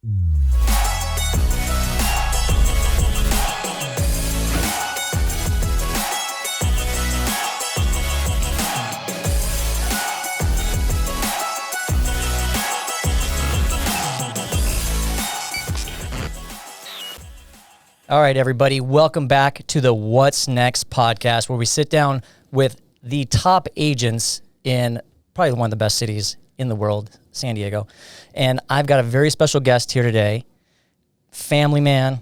All right, everybody, welcome back to the What's Next podcast, where we sit down with the top agents in probably one of the best cities in the world, San Diego. And I've got a very special guest here today, family man,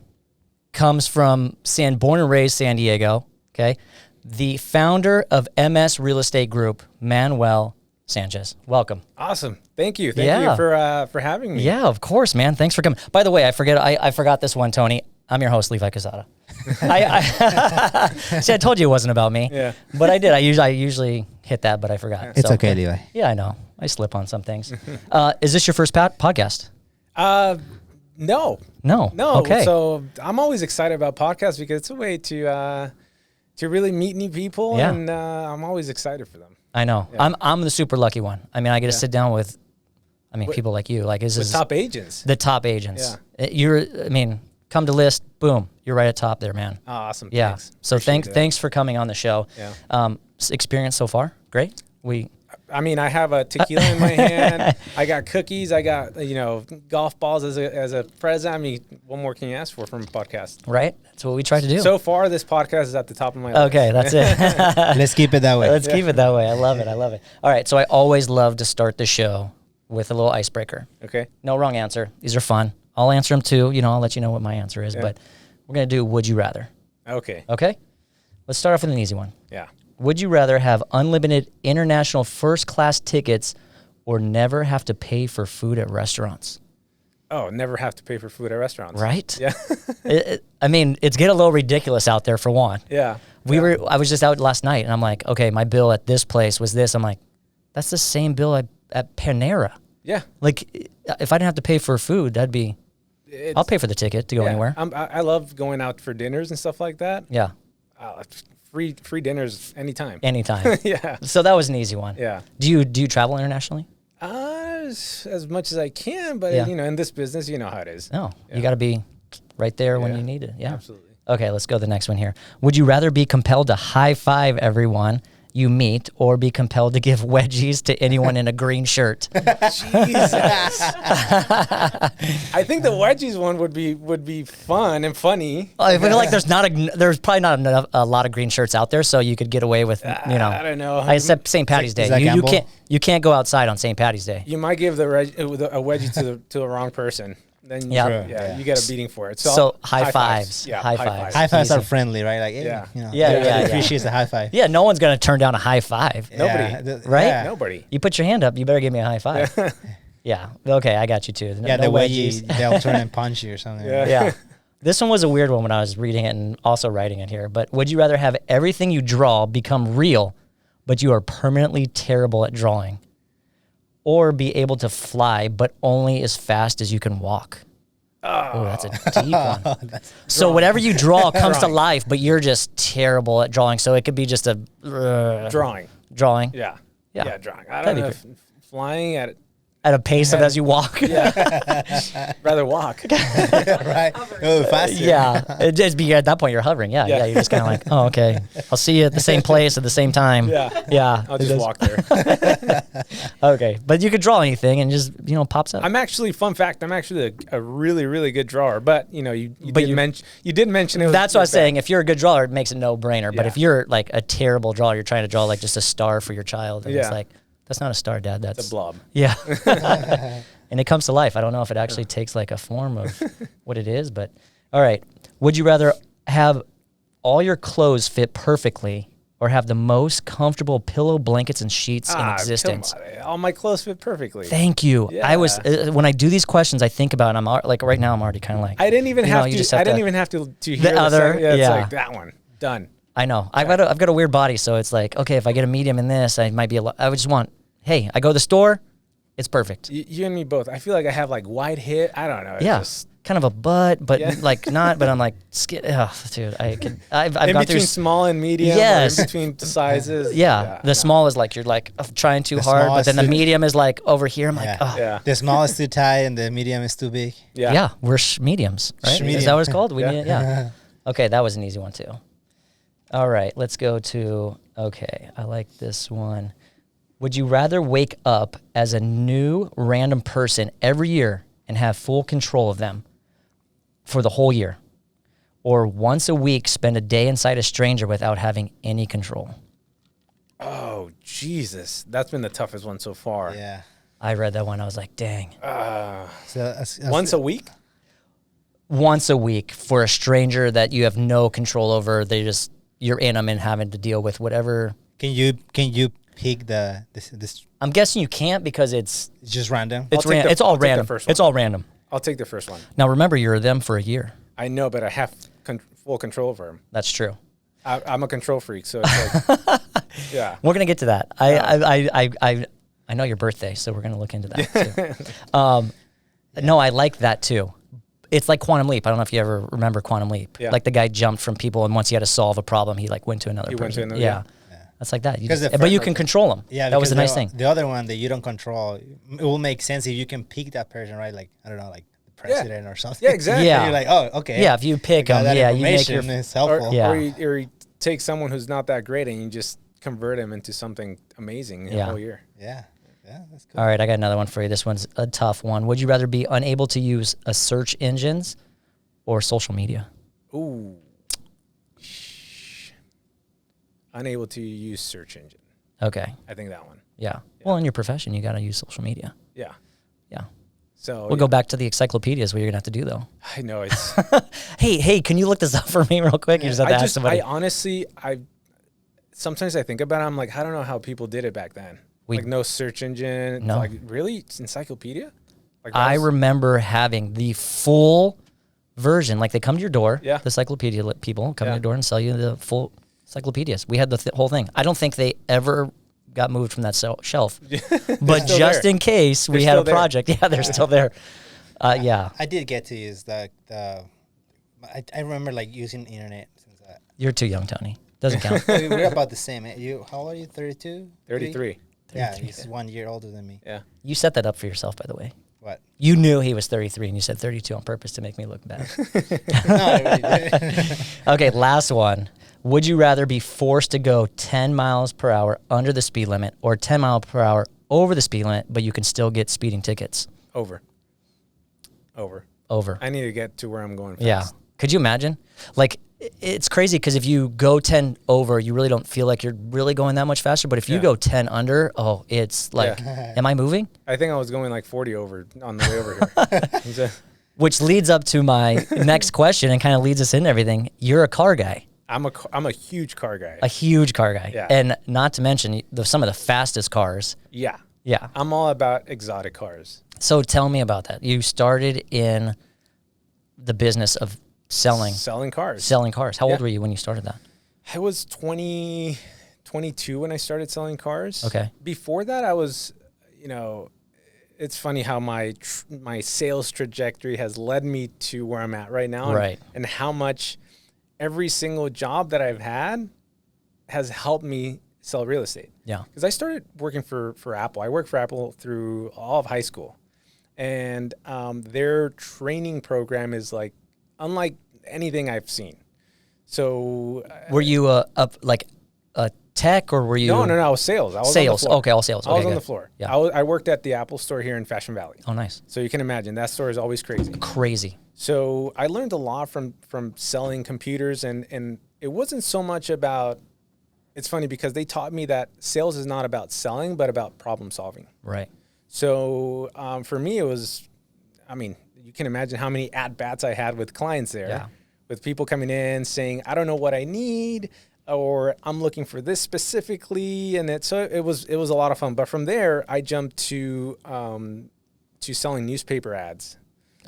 comes from born and raised San Diego, okay? The founder of MS Real Estate Group, Manuel Sanchez. Welcome. Awesome. Thank you. Thank you for having me. Yeah, of course, man. Thanks for coming. By the way, I forgot this one, Tony. I'm your host, Levi Casada. See, I told you it wasn't about me. Yeah. But I did. I usually hit that, but I forgot. It's okay, Levi. Yeah, I know. I slip on some things. Is this your first podcast? No. No. Okay. So I'm always excited about podcasts because it's a way to really meet new people, and I'm always excited for them. I know. Yeah. I'm the super lucky one. I mean, I get to sit down with, people like you. Like, is top agents. The top agents. Yeah. Come to list, boom, you're right at top there, man. Oh, awesome. Yeah. Thanks. So thanks for coming on the show. Yeah. Experience so far? Great. I have a tequila in my hand. I got cookies. I got golf balls as a present. What more can you ask for from a podcast? Right. That's what we try to do. So far, this podcast is at the top of my list. Okay, that's it. Let's keep it that way. Let's keep it that way. I love it. All right. So I always love to start the show with a little icebreaker. Okay. No wrong answer. These are fun. I'll answer them too. I'll let you know what my answer is. Yeah. But we're going to do Would You Rather. Okay. Okay? Let's start off with an easy one. Yeah. Would you rather have unlimited international first-class tickets or never have to pay for food at restaurants? Oh, never have to pay for food at restaurants. Right? Yeah. It's getting a little ridiculous out there for one. Yeah. I was just out last night, and I'm like, okay, my bill at this place was this. I'm like, that's the same bill at Panera. Yeah. Like, if I didn't have to pay for food, that'd be... I'll pay for the ticket to go anywhere. I love going out for dinners and stuff like that. Yeah. Free dinners anytime. Anytime. Yeah. So that was an easy one. Yeah. Do you travel internationally? As much as I can, but in this business, you know how it is. No. You got to be right there when you need it. Yeah. Absolutely. Okay, let's go to the next one here. Would you rather be compelled to high five everyone you meet or be compelled to give wedgies to anyone in a green shirt? Jesus. I think the wedgies one would be fun and funny. I feel like there's probably not a lot of green shirts out there, so you could get away with, I don't know. Except St. Patty's Day. You can't go outside on St. Patty's Day. You might give a wedgie to the wrong person. Then you get a beating for it. So high fives. Yeah, high fives. High fives are friendly, right? Like, appreciates a high five. Yeah, no one's going to turn down a high five. Nobody. Right? Yeah. Nobody. You put your hand up, you better give me a high five. Yeah. Okay, I got you too. The way they'll turn and punch you or something. Yeah. This one was a weird one when I was reading it and also writing it here. But would you rather have everything you draw become real, but you are permanently terrible at drawing? Or be able to fly, but only as fast as you can walk? Oh, that's a deep one. So whatever you draw comes to life, but you're just terrible at drawing. So it could be just a... Drawing. Yeah, drawing. I don't know if flying at a pace of as you walk. Yeah. Rather walk. Right. Oh, faster. Yeah. It'd just be at that point you're hovering. Yeah. You're just kind of like, oh, okay. I'll see you at the same place at the same time. Yeah. I'll just walk there. Okay. But you could draw anything and just, pops up. Fun fact, I'm actually a really, really good drawer. But, you did mention it. That's what I was saying. If you're a good drawer, it makes it no brainer. But if you're like a terrible drawer, you're trying to draw like just a star for your child. And it's like, that's not a star, Dad. That's a blob. Yeah. And it comes to life. I don't know if it actually takes like a form of what it is, but all right. Would you rather have all your clothes fit perfectly or have the most comfortable pillow, blankets, and sheets in existence? All my clothes fit perfectly. Thank you. Yeah. I was when I do these questions, I think about it. I'm like right now. I'm already kind of like I didn't even have to. I didn't even have to hear the other. It's like that one done. I know. I've got a weird body, so it's like, okay, if I get a medium in this, I might be I would just want, I go to the store, it's perfect. You and me both. I feel like I have like wide hip. I don't know. Yeah. kind of a butt, but like not. But I'm like, dude, I've in gone between through small and medium. Yes. Or in between sizes. The small is like you're like trying too hard, but then the medium is like over here. I'm like, the small is too tight and the medium is too big. Yeah, we're mediums, right? Is that what it's called? We need, Okay, that was an easy one too. All right, let's go to. Okay, I like this one. Would you rather wake up as a new random person every year and have full control of them for the whole year, or once a week spend a day inside a stranger without having any control? Oh, Jesus. That's been the toughest one so far. Yeah. I read that one. I was like, dang. Once a week? Once a week for a stranger that you have no control over. You're in them and having to deal with whatever. Can you pick this? I'm guessing you can't because it's just random. It's all random. It's all random. I'll take the first one. Now remember, you're them for a year. I know, but I have full control over them. That's true. I'm a control freak, so it's like, yeah. We're gonna get to that. I know your birthday, so we're gonna look into that too. No, I like that too. It's like Quantum Leap. I don't know if you ever remember Quantum Leap. Yeah. Like the guy jumped from people, and once he had to solve a problem, he like went to another person. Yeah. That's like that. But you can control them. Yeah, that was the nice thing. The other one that you don't control, it will make sense if you can pick that person, right? Like, I don't know, like the president or something. Yeah, exactly. Yeah. You're like, oh, okay. Yeah, if you pick them, you make your... It's helpful. Or you take someone who's not that great and you just convert him into something amazing in a whole year. Yeah. Yeah, that's cool. All right, I got another one for you. This one's a tough one. Would you rather be unable to use a search engines or social media? Ooh. Unable to use search engine. Okay. I think that one. Yeah. Well, in your profession, you got to use social media. Yeah. Yeah. So we'll go back to the encyclopedias. What you're gonna have to do though. I know it's. hey, can you look this up for me real quick? You just have to ask somebody. I honestly, sometimes I think about it. I'm like, I don't know how people did it back then. Like no search engine. No. Like really, it's encyclopedia. Like I remember having the full version. Like they come to your door. Yeah. The encyclopedia people come to your door and sell you the full encyclopedias. We had the whole thing. I don't think they ever got moved from that shelf. But just in case we had a project. Yeah, they're still there. Yeah. I did get to use I remember like using the internet. You're too young, Tony. Doesn't count. We're about the same. How old are you? 32? 33. Yeah, he's 1 year older than me. Yeah. You set that up for yourself, by the way. What? You knew he was 33 and you said 32 on purpose to make me look bad. No, I really didn't. Okay, last one. Would you rather be forced to go 10 miles per hour under the speed limit or 10 miles per hour over the speed limit, but you can still get speeding tickets? Over. I need to get to where I'm going fast. Yeah. Could you imagine? Like, it's crazy because if you go 10 over, you really don't feel like you're really going that much faster. But if you go 10 under, it's like, am I moving? I think I was going like 40 over on the way over here. Which leads up to my next question and kind of leads us into everything. You're a car guy. I'm a huge car guy. A huge car guy. Yeah. And not to mention some of the fastest cars. Yeah. Yeah. I'm all about exotic cars. So tell me about that. You started in the business of selling cars. How old were you when you started that? I was 22 when I started selling cars. Okay. Before that, I was, it's funny how my sales trajectory has led me to where I'm at right now. Right. And how much every single job that I've had has helped me sell real estate. Yeah. Because I started working for Apple. I worked for Apple through all of high school. And their training program is like unlike anything I've seen. So were you a tech or were you? No. I was sales. I was sales. On the floor. Okay, all sales. I was on the floor. Yeah. I worked at the Apple store here in Fashion Valley. Oh, nice. So you can imagine that store is always crazy. Crazy. So I learned a lot from selling computers, and it wasn't so much about. It's funny because they taught me that sales is not about selling, but about problem solving. Right. So for me, it was. I mean, you can imagine how many at-bats I had with clients there. Yeah. With people coming in saying, I don't know what I need, or I'm looking for this specifically. And it was a lot of fun. But from there, I jumped to selling newspaper ads.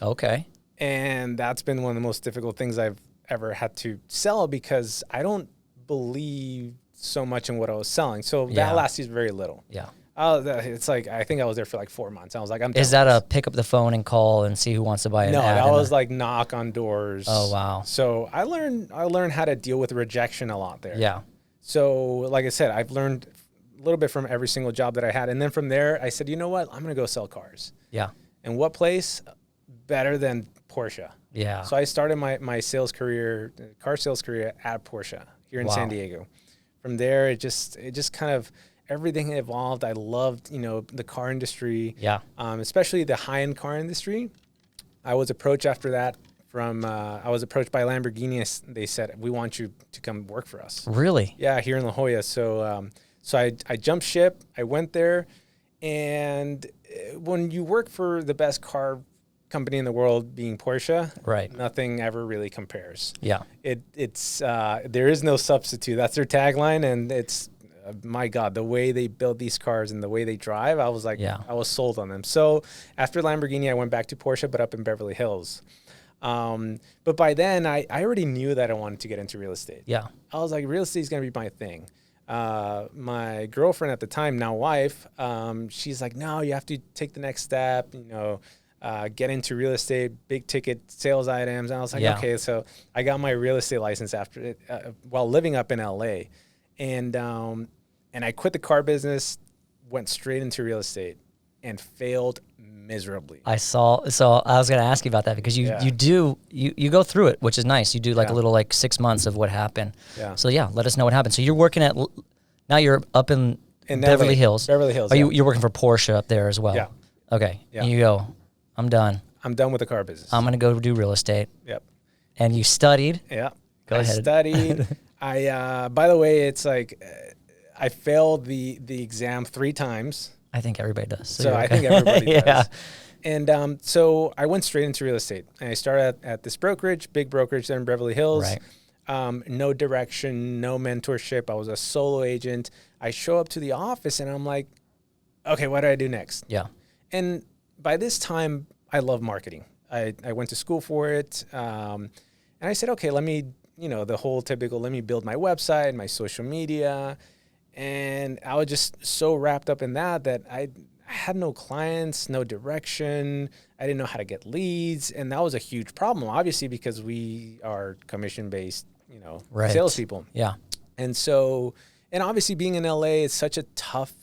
Okay. And that's been one of the most difficult things I've ever had to sell because I don't believe so much in what I was selling. So that lasted very little. Yeah. It's like, I think I was there for like 4 months. I was like, I'm done Is that with a pick up the phone and call and see who wants to buy this. an No, ad? that was like knock on doors. Oh, wow. So I learned how to deal with rejection a lot there. Yeah. So like I said, I've learned a little bit from every single job that I had. And then from there, I said, you know what? I'm going to go sell cars. Yeah. And what place better than Porsche? Yeah. So I started my sales career, car sales career at Porsche here in Wow. San Diego. From there, it just kind of, everything evolved. I loved, the car industry. Yeah. Especially the high-end car industry. I was approached after that I was approached by Lamborghini. They said, we want you to come work for us. Really? Yeah, here in La Jolla. So I jumped ship. I went there. And when you work for the best car company in the world, being Porsche, Right. nothing ever really compares. Yeah. It's there is no substitute. That's their tagline, and it's my God, the way they build these cars and the way they drive, I was like, Yeah. I was sold on them. So after Lamborghini, I went back to Porsche, but up in Beverly Hills. But by then, I already knew that I wanted to get into real estate. Yeah. I was like, real estate is going to be my thing. My girlfriend at the time, now wife, she's like, no, you have to take the next step, get into real estate, big ticket sales items. And I was like, Yeah. okay. So I got my real estate license after it, while living up in LA. And I quit the car business, went straight into real estate, and failed miserably. So I was going to ask you about that because you go through it, which is nice. You do like a little like 6 months of what happened. Yeah. So yeah, let us know what happened. So you're working now you're up in Beverly LA. Hills. Beverly Hills. Are Yeah. you're working for Porsche up there as well? Yeah. Okay. Yeah. And you go, I'm done. I'm done with the car business. I'm going to go do real estate. Yep. And you studied. Yeah. Go ahead. I studied. By the way, it's like I failed the exam 3 times. I think everybody does. So you're I okay. think everybody Yeah. does. And so I went straight into real estate. And I started at this brokerage, big brokerage there in Beverly Hills. Right. No direction, no mentorship. I was a solo agent. I show up to the office and I'm like, okay, what do I do next? Yeah. And by this time, I love marketing. I went to school for it. And I said, okay, let me, the whole typical, let me build my website, my social media. And I was just so wrapped up in that I had no clients, no direction. I didn't know how to get leads. And that was a huge problem, obviously, because we are commission-based, Right. salespeople. Yeah. And so, and obviously being in LA, it's such a tough,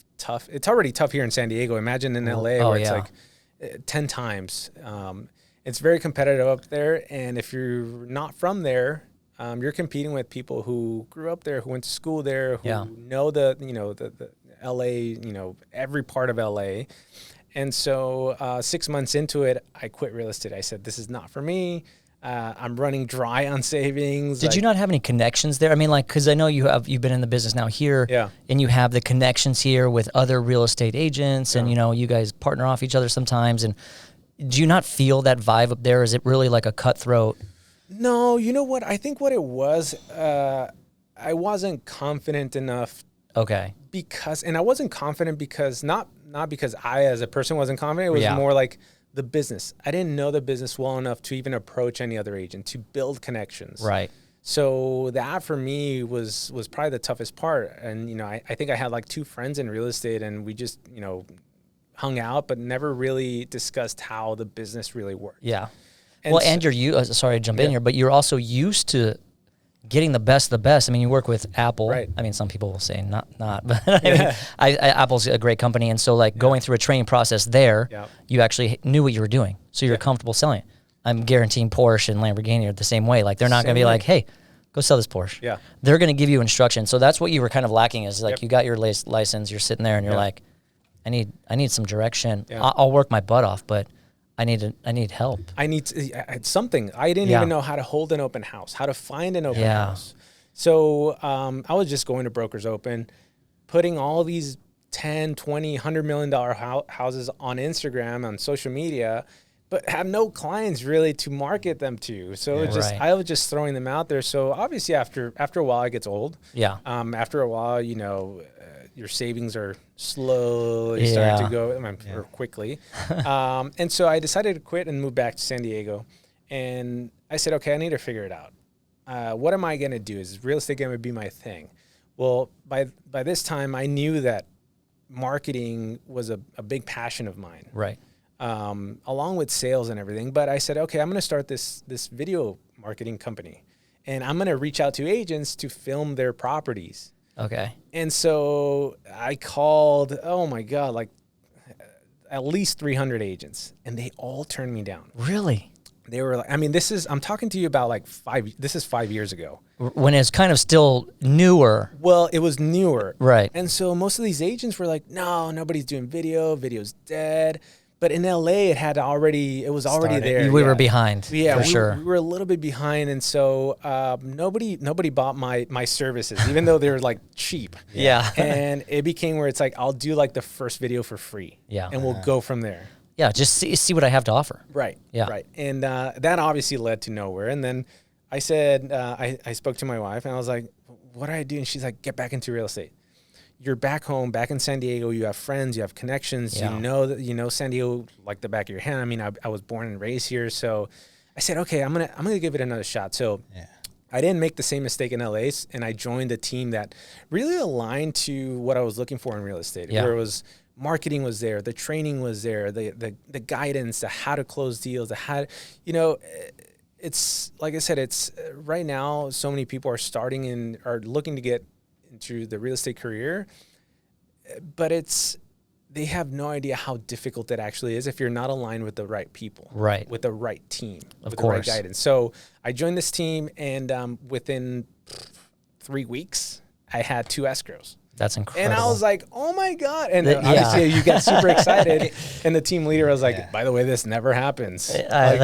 it's already tough here in San Diego. Imagine in LA where it's like 10 times. It's very competitive up there. And if you're not from there, you're competing with people who grew up there, who went to school there, who know the LA, every part of LA. And so 6 months into it, I quit real estate. I said, this is not for me. I'm running dry on savings. Did you not have any connections there? I mean, like, because I know you've been in the business now here, and you have the connections here with other real estate agents, and you guys partner off each other sometimes. And do you not feel that vibe up there? Is it really like a cutthroat? No, you know what? I think what it was, I wasn't confident enough. Okay. And I wasn't confident because not because I as a person wasn't confident. It was more like the business. I didn't know the business well enough to even approach any other agent, to build connections. Right. So that for me was probably the toughest part. And, I think I had like 2 friends in real estate and we just, hung out, but never really discussed how the business really worked. Yeah. And well, and sorry to jump in here, but you're also used to getting the best of the best. I mean, you work with Apple. Right. I mean, some people will say not, but I mean, Apple's a great company. And so like going through a training process there, you actually knew what you were doing. So you're comfortable selling it. I'm guaranteeing Porsche and Lamborghini are the same way. Like they're not going to be like, hey, go sell this Porsche. Yeah. They're going to give you instruction. So that's what you were kind of lacking is like you got your license, you're sitting there and you're like, I need some direction. I'll work my butt off, but I need help. I need something. I didn't even know how to hold an open house, how to find an open house. So I was just going to Brokers Open, putting all these 10, 20, $100 million houses on Instagram, on social media, but have no clients really to market them to. So I was just throwing them out there. So obviously after a while it gets old. Yeah. After a while, your savings are slowly starting to go or quickly. And so I decided to quit and move back to San Diego. And I said, okay, I need to figure it out. What am I going to do? Is real estate going to be my thing? Well, by this time, I knew that marketing was a big passion of mine. Right. Along with sales and everything. But I said, okay, I'm going to start this video marketing company, and I'm going to reach out to agents to film their properties. Okay. And so I called, oh my God, like at least 300 agents, and they all turned me down. Really? They were like, I mean, I'm talking to you about like 5 years ago. When it's kind of still newer. Well, it was newer. Right. And so most of these agents were like, no, nobody's doing video. Video's dead. But in LA, it was already there. We were behind. Yeah, for sure. We were a little bit behind. And so nobody bought my services, even though they were like cheap. Yeah. And it became where it's like, I'll do like the first video for free. Yeah. And we'll go from there. Yeah, just see what I have to offer. Right. Yeah. Right. And that obviously led to nowhere. And then I said, I spoke to my wife, and I was like, what do I do? And she's like, get back into real estate. You're back home, back in San Diego. You have friends, you have connections. Yeah. You know San Diego like the back of your hand. I mean, I was born and raised here. So I said, okay, I'm gonna give it another shot. So I didn't make the same mistake in LA, and I joined a team that really aligned to what I was looking for in real estate. Yeah. Where it was marketing was there, the training was there, the guidance, the how to close deals, the how, it's like I said, it's right now, so many people are are looking to get into the real estate career, but they have no idea how difficult it actually is if you're not aligned with the right people, Right. with the right team, with course. the right guidance. So I joined this team, and within 3 weeks, I had 2 escrows. That's incredible. And I was like, oh my God. And Yeah. obviously you get super excited. And the team leader was like, by the way, this never happens. I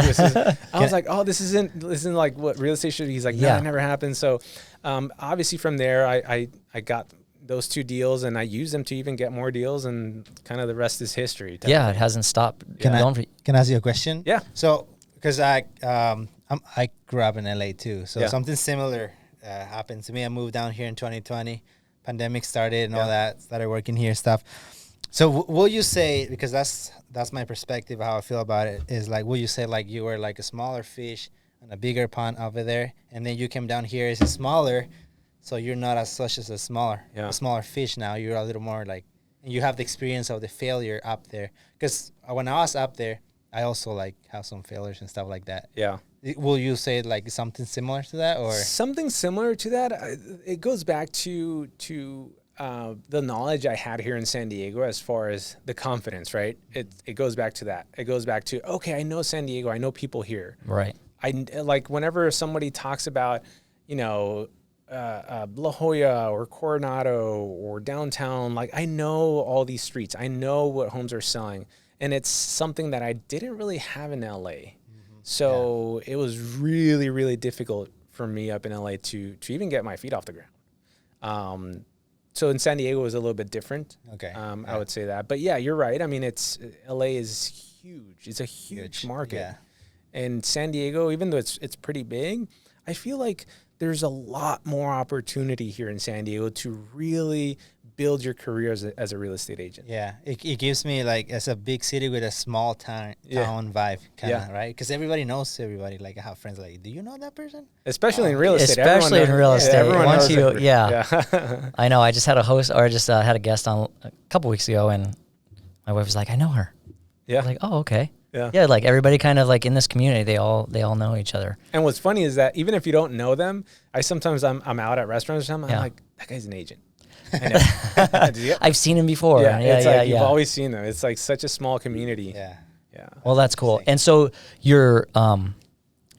was like, oh, this isn't like what real estate should be. He's like, no, it never happens. So obviously from there, I got those 2 deals, and I used them to even get more deals, and kind of the rest is history. Yeah, it hasn't stopped. Can I ask you a question? Yeah. So, because I grew up in LA too, so something similar happened to me. I moved down here in 2020. Pandemic started and all that. Started working here stuff. So, will you say, because that's my perspective, how I feel about it, is like, will you say like you were like a smaller fish in a bigger pond over there, and then you came down here as a smaller, so you're not as such as a smaller fish now. You're a little more like, and you have the experience of the failure up there. Because when I was up there, I also like have some failures and stuff like that. Yeah. Will you say like something similar to that, or something similar to that? It goes back to the knowledge I had here in San Diego as far as the confidence, right? It goes back to that. It goes back to, okay, I know San Diego. I know people here. Right. I like whenever somebody talks about, La Jolla or Coronado or downtown, like I know all these streets. I know what homes are selling. And it's something that I didn't really have in LA. So it was really, really difficult for me up in LA to even get my feet off the ground. So in San Diego it was a little bit different. Okay. I would say that. But yeah, you're right. I mean, LA is huge. It's a huge market. Yeah. And San Diego, even though it's pretty big, I feel like there's a lot more opportunity here in San Diego to really build your career as a real estate agent. Yeah, it gives me like, as a big city with a small town vibe, kind of, right? Because everybody knows everybody. Like I have friends like, do you know that person? Especially in real estate. Especially in real estate. Everyone Once knows yeah. I know. I just had had a guest on a couple weeks ago, and my wife was like, I know her. Yeah. I was like, oh, okay. Yeah. Yeah, like everybody kind of like in this community, they all know each other. And what's funny is that even if you don't know them, I'm out at restaurants or something, I'm like, that guy's an agent. I know. I've seen him before. You've always seen them. It's like such a small community. Yeah. Well, that's cool. And so your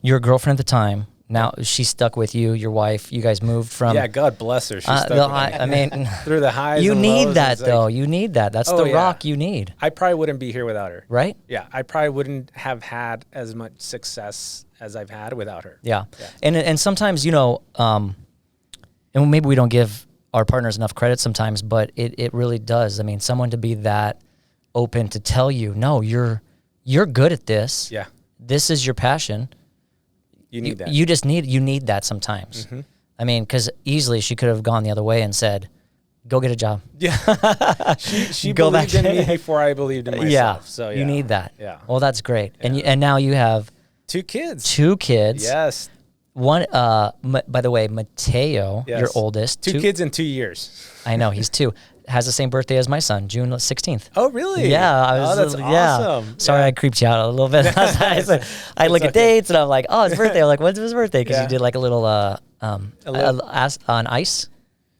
girlfriend at the time, now she's stuck with you, your wife. You guys moved from. Yeah, God bless her. She's stuck with me. I mean, through the highs. You and need lows, that though. You need that. That's the rock you need. I probably wouldn't be here without her. Right? Yeah, I probably wouldn't have had as much success as I've had without her. Yeah. And sometimes, and maybe we don't give our partners enough credit sometimes, but it really does. I mean, someone to be that open to tell you, no, you're good at this. Yeah. This is your passion. You need that. You need that sometimes. Mm-hmm. I mean, because easily she could have gone the other way and said, go get a job. Yeah. she believed in me before I believed in myself. Yeah. So you need that. Yeah. Well, that's great. Yeah. And now you have 2 kids. 2 kids. Yes. One, by the way, Mateo, your oldest. 2 kids in 2 years. I know, he's 2. has the same birthday as my son, June 16th. Oh, really? Yeah. That's awesome. Sorry, I creeped you out a little bit. I look at dates and I'm like, oh, his birthday. I'm like, when's his birthday? Because you did like a little on ice.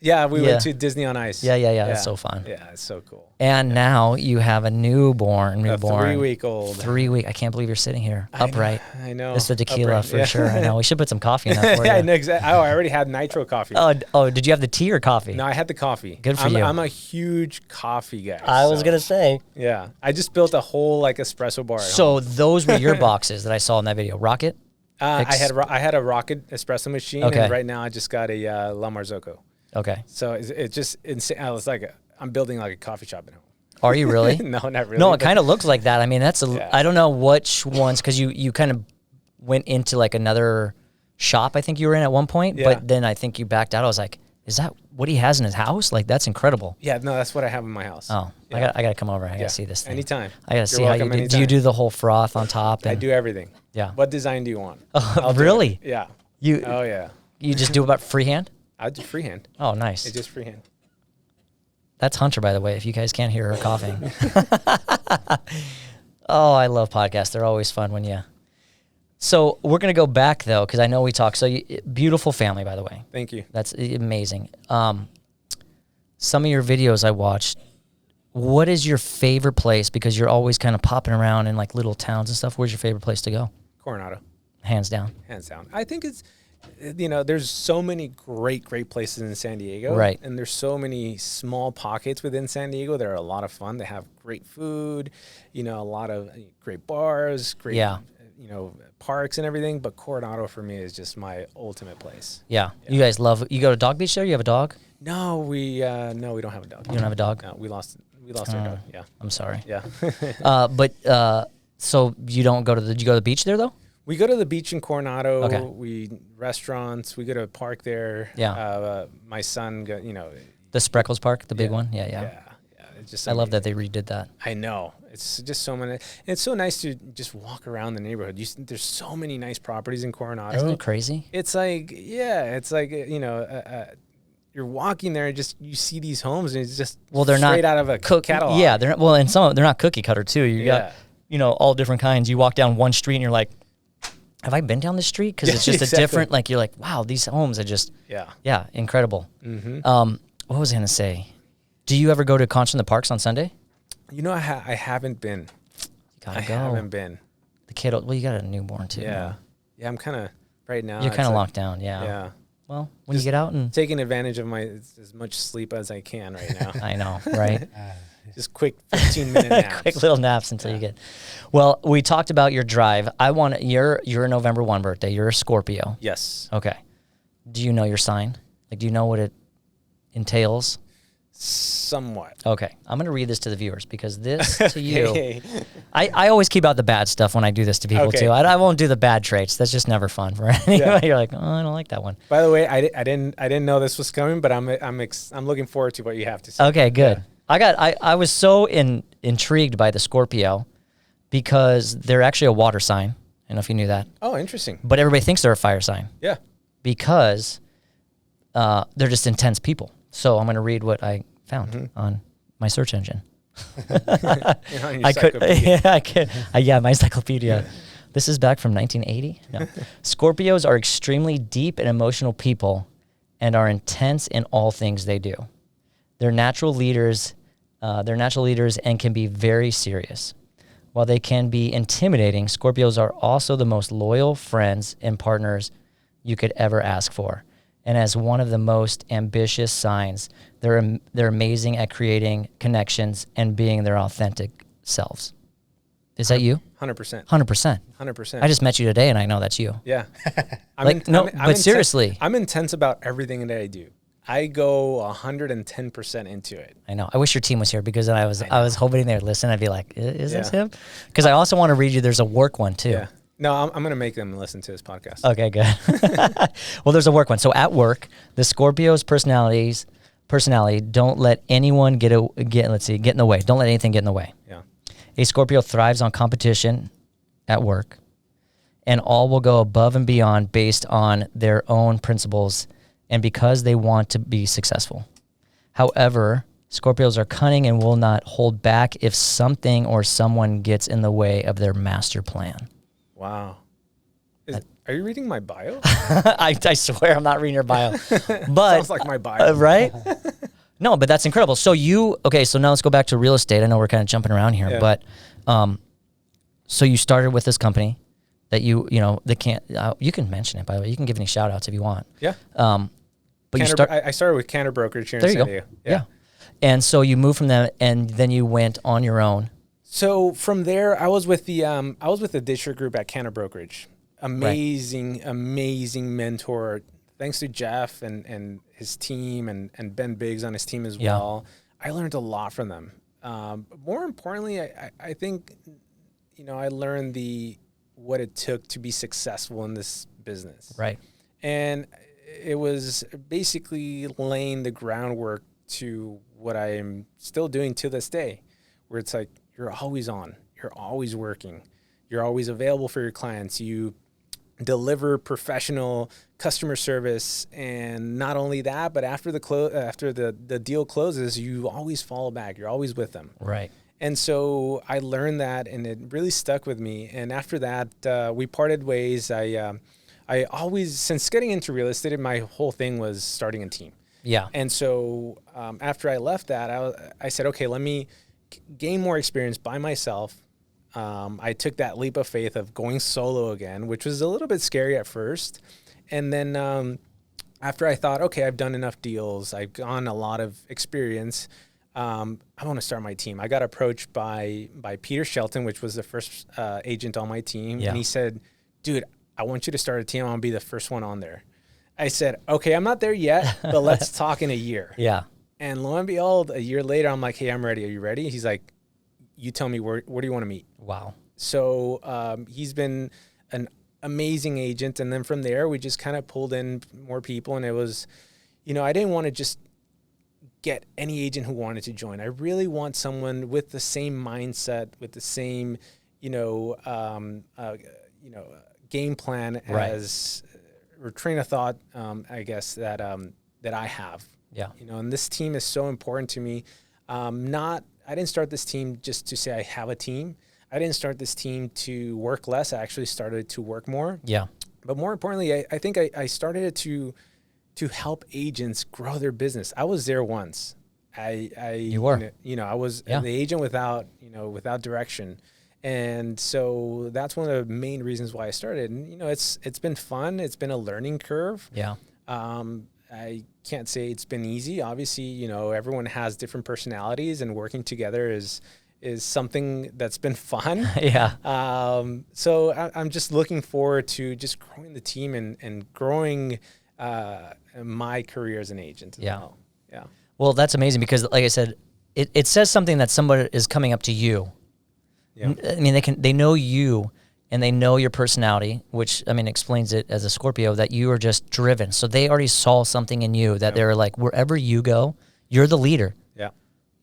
Yeah, we went to Disney on Ice. Yeah. That's so fun. Yeah, it's so cool. And now you have a newborn. A 3-week-old. 3 week. I can't believe you're sitting here upright. I know. It's the tequila Upright, for sure. I know. We should put some coffee in that for Yeah, you. I know exactly. Oh, I already had nitro coffee. Oh, did you have the tea or coffee? No, I had the coffee. Good for you. I'm a huge coffee guy. I was going to say. Yeah. I just built a whole like espresso bar at So home. those were your boxes that I saw in that video. Rocket? I had a Rocket espresso machine, Okay. and right now I just got a La Marzocco. Okay. So it's just insane. It's like I'm building like a coffee shop at home. Are you really? No, not really. No, it kind of looks like that. I mean, that's Yeah. I don't know which ones, because you kind of went into like another shop I think you were in at one point, Yeah. but then I think you backed out. I was like, is that what he has in his house? Like, that's incredible. Yeah, no, that's what I have in my house. Oh, Yeah. I got to come over. I got to see this thing. Anytime. I got to You're see how you welcome do. Do you anytime. do the whole froth on top? I And, do everything. Yeah. What design do you want? Oh, I'll do it. really? Yeah. You Oh yeah. you just do about freehand? I do freehand. Oh, nice. It's just freehand. That's Hunter, by the way, if you guys can't hear her coughing. Oh, I love podcasts. They're always fun when you... So we're going to go back, though, because I know we talked. So beautiful family, by the way. Thank you. That's amazing. Some of your videos I watched, what is your favorite place? Because you're always kind of popping around in like little towns and stuff. Where's your favorite place to go? Coronado. Hands down. Hands down. I think it's, there's so many great places in San Diego. Right. And there's so many small pockets within San Diego that are a lot of fun. They have great food, a lot of great bars, great, parks and everything. But Coronado for me is just my ultimate place. Yeah. You guys love, you go to Dog Beach there? You have a dog? No, we don't have a dog. You don't have a dog? No, we lost our dog. Yeah. I'm sorry. Yeah. So you don't go to did you go to the beach there though? We go to the beach in Coronado. Okay. We restaurants. We go to a park there. Yeah. My son got, The Spreckles Park, the big one? Yeah. It's just I love that they redid that. I know. It's just so many. And it's so nice to just walk around the neighborhood. There's so many nice properties in Coronado. Isn't it crazy? It's like, you're walking there and just you see these homes and it's just They're straight not out of a catalog. Yeah, and some of them, they're not cookie cutter too. You got all different kinds. You walk down one street and you're like, have I been down this street? Because it's just Exactly. a different. Like you're like, wow, these homes are just incredible. Mm-hmm. What was I gonna say? Do you ever go to Concha in the Parks on Sunday? I haven't been. You gotta I go. haven't been. The kid. Well, you got a newborn too. Yeah. Yeah, I'm kind of right now. You're it's kind of like- locked down. Yeah. Yeah. Well, when you get out and Taking advantage of as much sleep as I can right now. I know, right? Just quick 15-minute naps. Quick little naps until you get. Well, we talked about your drive. You're a November 1 birthday. You're a Scorpio. Yes. Okay. Do you know your sign? Like, do you know what it entails? Somewhat. Okay. I'm going to read this to the viewers because this to you, Okay. I always keep out the bad stuff when I do this to people Okay. too. I won't do the bad traits. That's just never fun for anybody. Yeah. You're like, oh, I don't like that one. By the way, I didn't know this was coming, but I'm looking forward to what you have to say. Okay, good. Yeah. I was so intrigued by the Scorpio because they're actually a water sign. I don't know if you knew that. Oh, interesting. But everybody thinks they're a fire sign Yeah. because they're just intense people. So I'm going to read what I found on my search engine. I could, my encyclopedia. This is back from 1980. No. Scorpios are extremely deep and emotional people and are intense in all things they do. They're natural leaders and can be very serious. While they can be intimidating, Scorpios are also the most loyal friends and partners you could ever ask for. And as one of the most ambitious signs, they're amazing at creating connections and being their authentic selves. Is that you? 100%. 100%. 100%. I just met you today, and I know that's you. Yeah. Seriously. I'm intense about everything that I do. I go 110% into it. I know. I wish your team was here because I was hoping they'd listen. I'd be like, is this Yeah. him? Because I also want to read you. There's a work one too. Yeah. No, I'm going to make them listen to this podcast. Okay, good. Well, there's a work one. So at work, the Scorpio's personality don't let anyone get in the way. Don't let anything get in the way. Yeah. A Scorpio thrives on competition at work, and all will go above and beyond based on their own principles and because they want to be successful. However, Scorpios are cunning and will not hold back if something or someone gets in the way of their master plan. Wow. Are you reading my bio? I swear I'm not reading your bio. But Sounds like my bio. right? No, but that's incredible. So so now let's go back to real estate. I know we're kind of jumping around here, but so you started with this company that you can mention it, by the way. You can give any shout outs if you want. Yeah. But I started with Cantor Brokerage here in San Diego. Yeah. And so you moved from them and then you went on your own. So from there, I was with the district group at Cantor Brokerage. Amazing mentor. Thanks to Jeff and his team and Ben Biggs on his team as well. I learned a lot from them. More importantly, I think, I learned what it took to be successful in this business. Right. And it was basically laying the groundwork to what I am still doing to this day, where it's like, you're always on, you're always working, you're always available for your clients. You deliver professional customer service, and not only that, but after the deal closes, you always fall back. You're always with them. Right. And so I learned that, and it really stuck with me. And after that, we parted ways. I always, since getting into real estate, my whole thing was starting a team. Yeah. And so after I left that, I said, okay, let me gain more experience by myself. I took that leap of faith of going solo again, which was a little bit scary at first. And then after I thought, okay, I've done enough deals, I've gotten a lot of experience, I want to start my team. I got approached by Peter Shelton, which was the first agent on my team. Yeah. And he said, dude, I want you to start a team. I want to be the first one on there. I said, okay, I'm not there yet, but let's talk in a year. Yeah. And lo and behold, a year later, I'm like, hey, I'm ready. Are you ready? He's like, you tell me, where do you want to meet? Wow. So he's been an amazing agent. And then from there, we just kind of pulled in more people. And it was, I didn't want to just get any agent who wanted to join. I really want someone with the same mindset, with the same, game plan as, or train of thought, I guess, that I have. Yeah. And this team is so important to me. I didn't start this team just to say I have a team. I didn't start this team to work less. I actually started to work more. Yeah. But more importantly, I think I started it to help agents grow their business. I was there once. You were. I was the agent without direction. And so that's one of the main reasons why I started. And, it's been fun. It's been a learning curve. Yeah. I can't say it's been easy. Obviously, everyone has different personalities, and working together is something that's been fun. Yeah. So I'm just looking forward to just growing the team and growing my career as an agent as well. Yeah. Well, that's amazing because, like I said, it says something that somebody is coming up to you. Yeah. I mean, they know you. And they know your personality, which, explains it as a Scorpio, that you are just driven. So they already saw something in you that they're like, wherever you go, you're the leader. Yeah.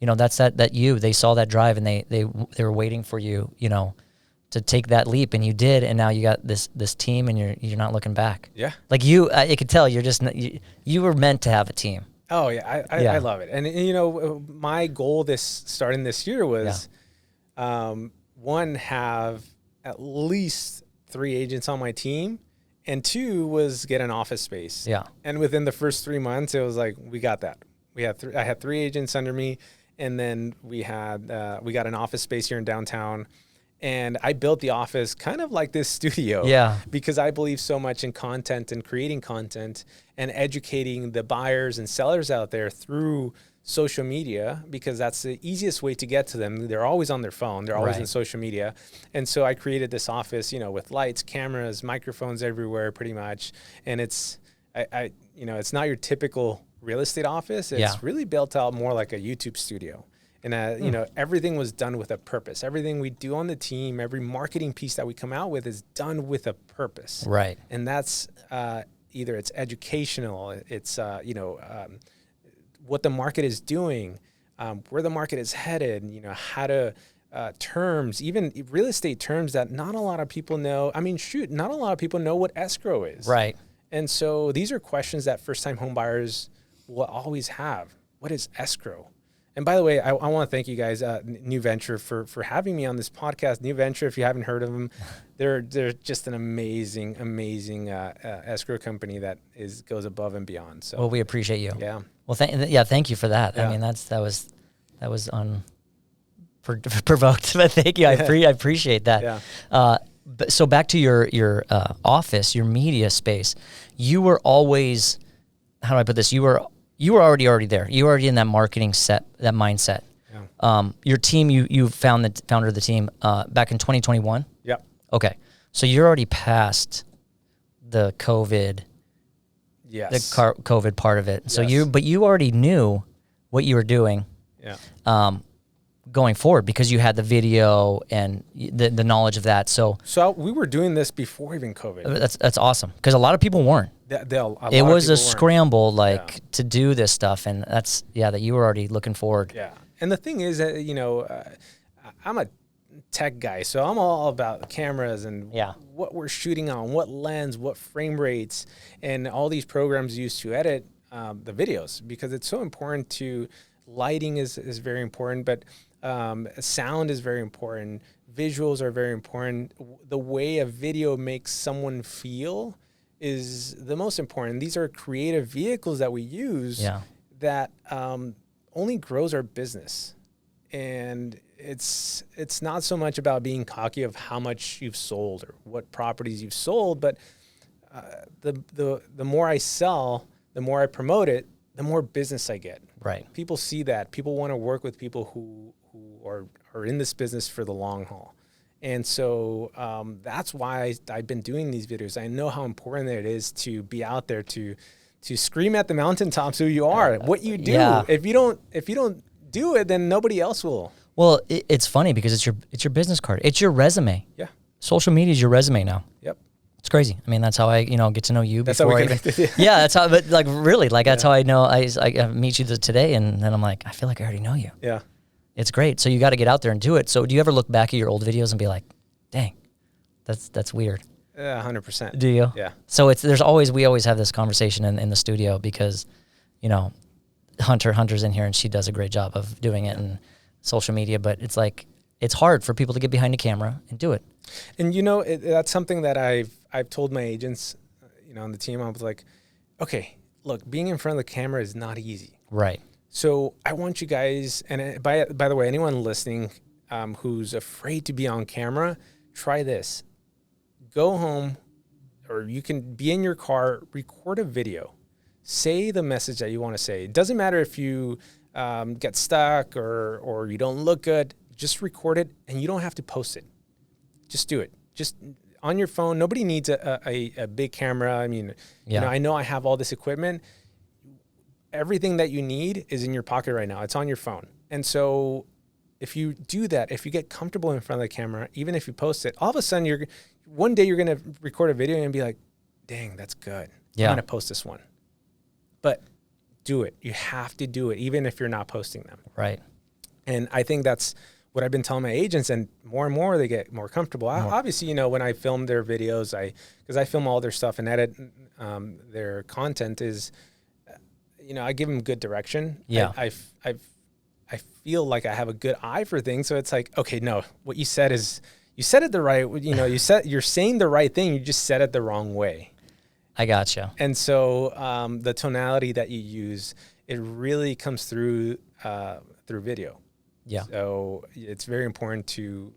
That's that you. They saw that drive and they were waiting for you, to take that leap, and you did. And now you got this team, and you're not looking back. Yeah. Like I could tell you're just you were meant to have a team. Oh yeah, I love it. And my goal starting this year was, one, have at least 3 agents on my team, and 2 was get an office space. Yeah. And within the first 3 months, it was like, we got that. I had 3 agents under me, and then we got an office space here in downtown. And I built the office kind of like this studio. Yeah. Because I believe so much in content and creating content and educating the buyers and sellers out there through social media, because that's the easiest way to get to them. They're always on their phone. They're always in social media. And so I created this office, with lights, cameras, microphones everywhere pretty much. And it's not your typical real estate office. It's really built out more like a YouTube studio. And, everything was done with a purpose. Everything we do on the team, every marketing piece that we come out with is done with a purpose. Right. And that's either it's educational, it's, what the market is doing, where the market is headed, how to terms, even real estate terms that not a lot of people know. Not a lot of people know what escrow is. Right. And so these are questions that first-time home buyers will always have. What is escrow? And by the way, I want to thank you guys, New Venture, for having me on this podcast. New Venture, if you haven't heard of them, they're just an amazing escrow company that goes above and beyond. So, well, we appreciate you. Yeah. Well, thank you for that. Yeah. I mean, that was provoked, but thank you. I appreciate that. Yeah. But so back to your office, your media space. You were always, how do I put this? You were already there. You were already in that marketing that mindset. Yeah. Your team, you found the founder of the team back in 2021. Yep. Okay, so you're already past the COVID. Yes. The COVID part of it. So Yes. you already knew what you were doing. Yeah. Going forward, because you had the video and the knowledge of that. So we were doing this before even COVID. that's awesome, because a lot of people weren't. It was a scramble to do this stuff, and that you were already looking forward. Yeah. And the thing is that, I'm a tech guy, so I'm all about cameras and what we're shooting on, what lens, what frame rates, and all these programs used to edit the videos, because it's so important to, lighting is very important, but sound is very important. Visuals are very important. The way a video makes someone feel is the most important. These are creative vehicles that we use that only grows our business. And it's not so much about being cocky of how much you've sold or what properties you've sold, but the more I sell, the more I promote it, the more business I get. Right. People see that. People want to work with people who are in this business for the long haul. And so that's why I've been doing these videos. I know how important it is to be out there to scream at the mountaintops who you are, what you do. Yeah. If you don't do it, then nobody else will. Well, it's funny because it's your business card. It's your resume. Yeah. Social media is your resume now. Yep. It's crazy. I mean, that's how I, get to know you That's before how I we even. connected. Yeah, that's how. But really, that's how I know. I meet you today, and then I'm like, I feel like I already know you. Yeah. It's great. So you got to get out there and do it. So do you ever look back at your old videos and be like, dang, that's weird? 100%. Do you? Yeah. So we always have this conversation in the studio, because, Hunter's in here and she does a great job of doing it in social media, but it's like, it's hard for people to get behind a camera and do it. And that's something that I've told my agents, on the team. I was like, okay, look, being in front of the camera is not easy. Right. So I want you guys, and by the way, anyone listening who's afraid to be on camera, try this. Go home, or you can be in your car, record a video. Say the message that you want to say. It doesn't matter if you get stuck or you don't look good. Just record it, and you don't have to post it. Just do it. Just on your phone. Nobody needs a big camera. I mean, I know I have all this equipment. Everything that you need is in your pocket right now. It's on your phone. And so if you do that, if you get comfortable in front of the camera, even if you post it, all of a sudden one day you're going to record a video and be like, dang, that's good. I'm going to post this one. But do it. You have to do it, even if you're not posting them. Right. And I think that's what I've been telling my agents, and more they get more comfortable. Obviously, when I film their videos, because I film all their stuff and edit their content, is, I give them good direction. Yeah. I feel like I have a good eye for things. So it's like, okay, no, what you said it the right, you're saying the right thing. You just said it the wrong way. I gotcha. And so the tonality that you use, it really comes through video. Yeah. So it's very important to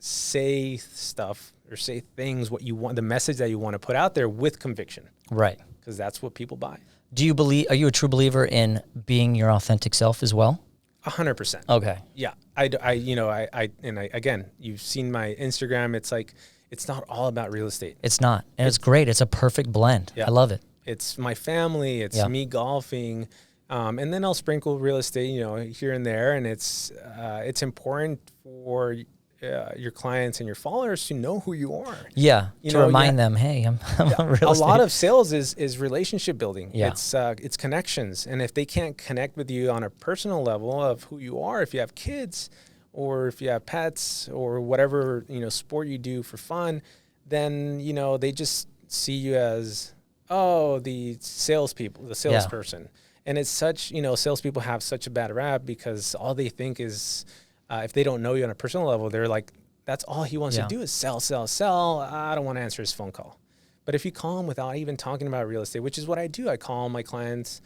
say stuff or say things, what you want, the message that you want to put out there with conviction. Right. Because that's what people buy. Are you a true believer in being your authentic self as well? 100%. Okay. Yeah. Again, you've seen my Instagram. It's like, it's not all about real estate. It's not. And it's great. It's a perfect blend. Yeah. I love it. It's my family. It's me golfing. And then I'll sprinkle real estate, here and there. And it's important for your clients and your followers to know who you are. Yeah. To remind them, hey, I'm a real estate. A lot of sales is relationship building. Yeah. It's connections. And if they can't connect with you on a personal level of who you are, if you have kids or if you have pets or whatever, sport you do for fun, then, they just see you as, the salesperson. And it's such, salespeople have such a bad rap because all they think is, if they don't know you on a personal level, they're like, that's all he wants to do is sell, sell, sell. I don't want to answer his phone call. But if you call him without even talking about real estate, which is what I do, I call my clients,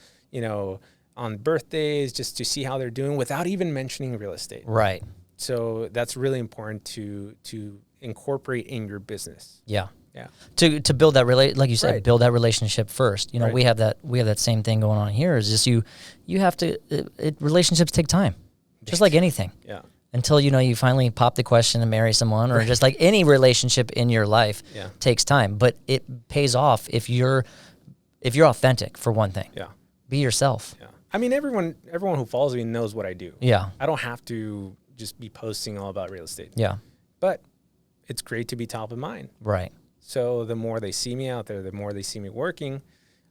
on birthdays just to see how they're doing without even mentioning real estate. Right. So that's really important to incorporate in your business. Yeah. Yeah. To build that like you said, Right. build that relationship first. Right. We have that same thing going on here. Is just you have to relationships take time, just like anything. Yeah. Until you finally pop the question and marry someone, or just like any relationship in your life takes time, but it pays off if you're authentic, for one thing. Yeah. Be yourself. Yeah. I mean, everyone who follows me knows what I do. Yeah. I don't have to just be posting all about real estate. Yeah. But it's great to be top of mind. Right. So the more they see me out there, the more they see me working.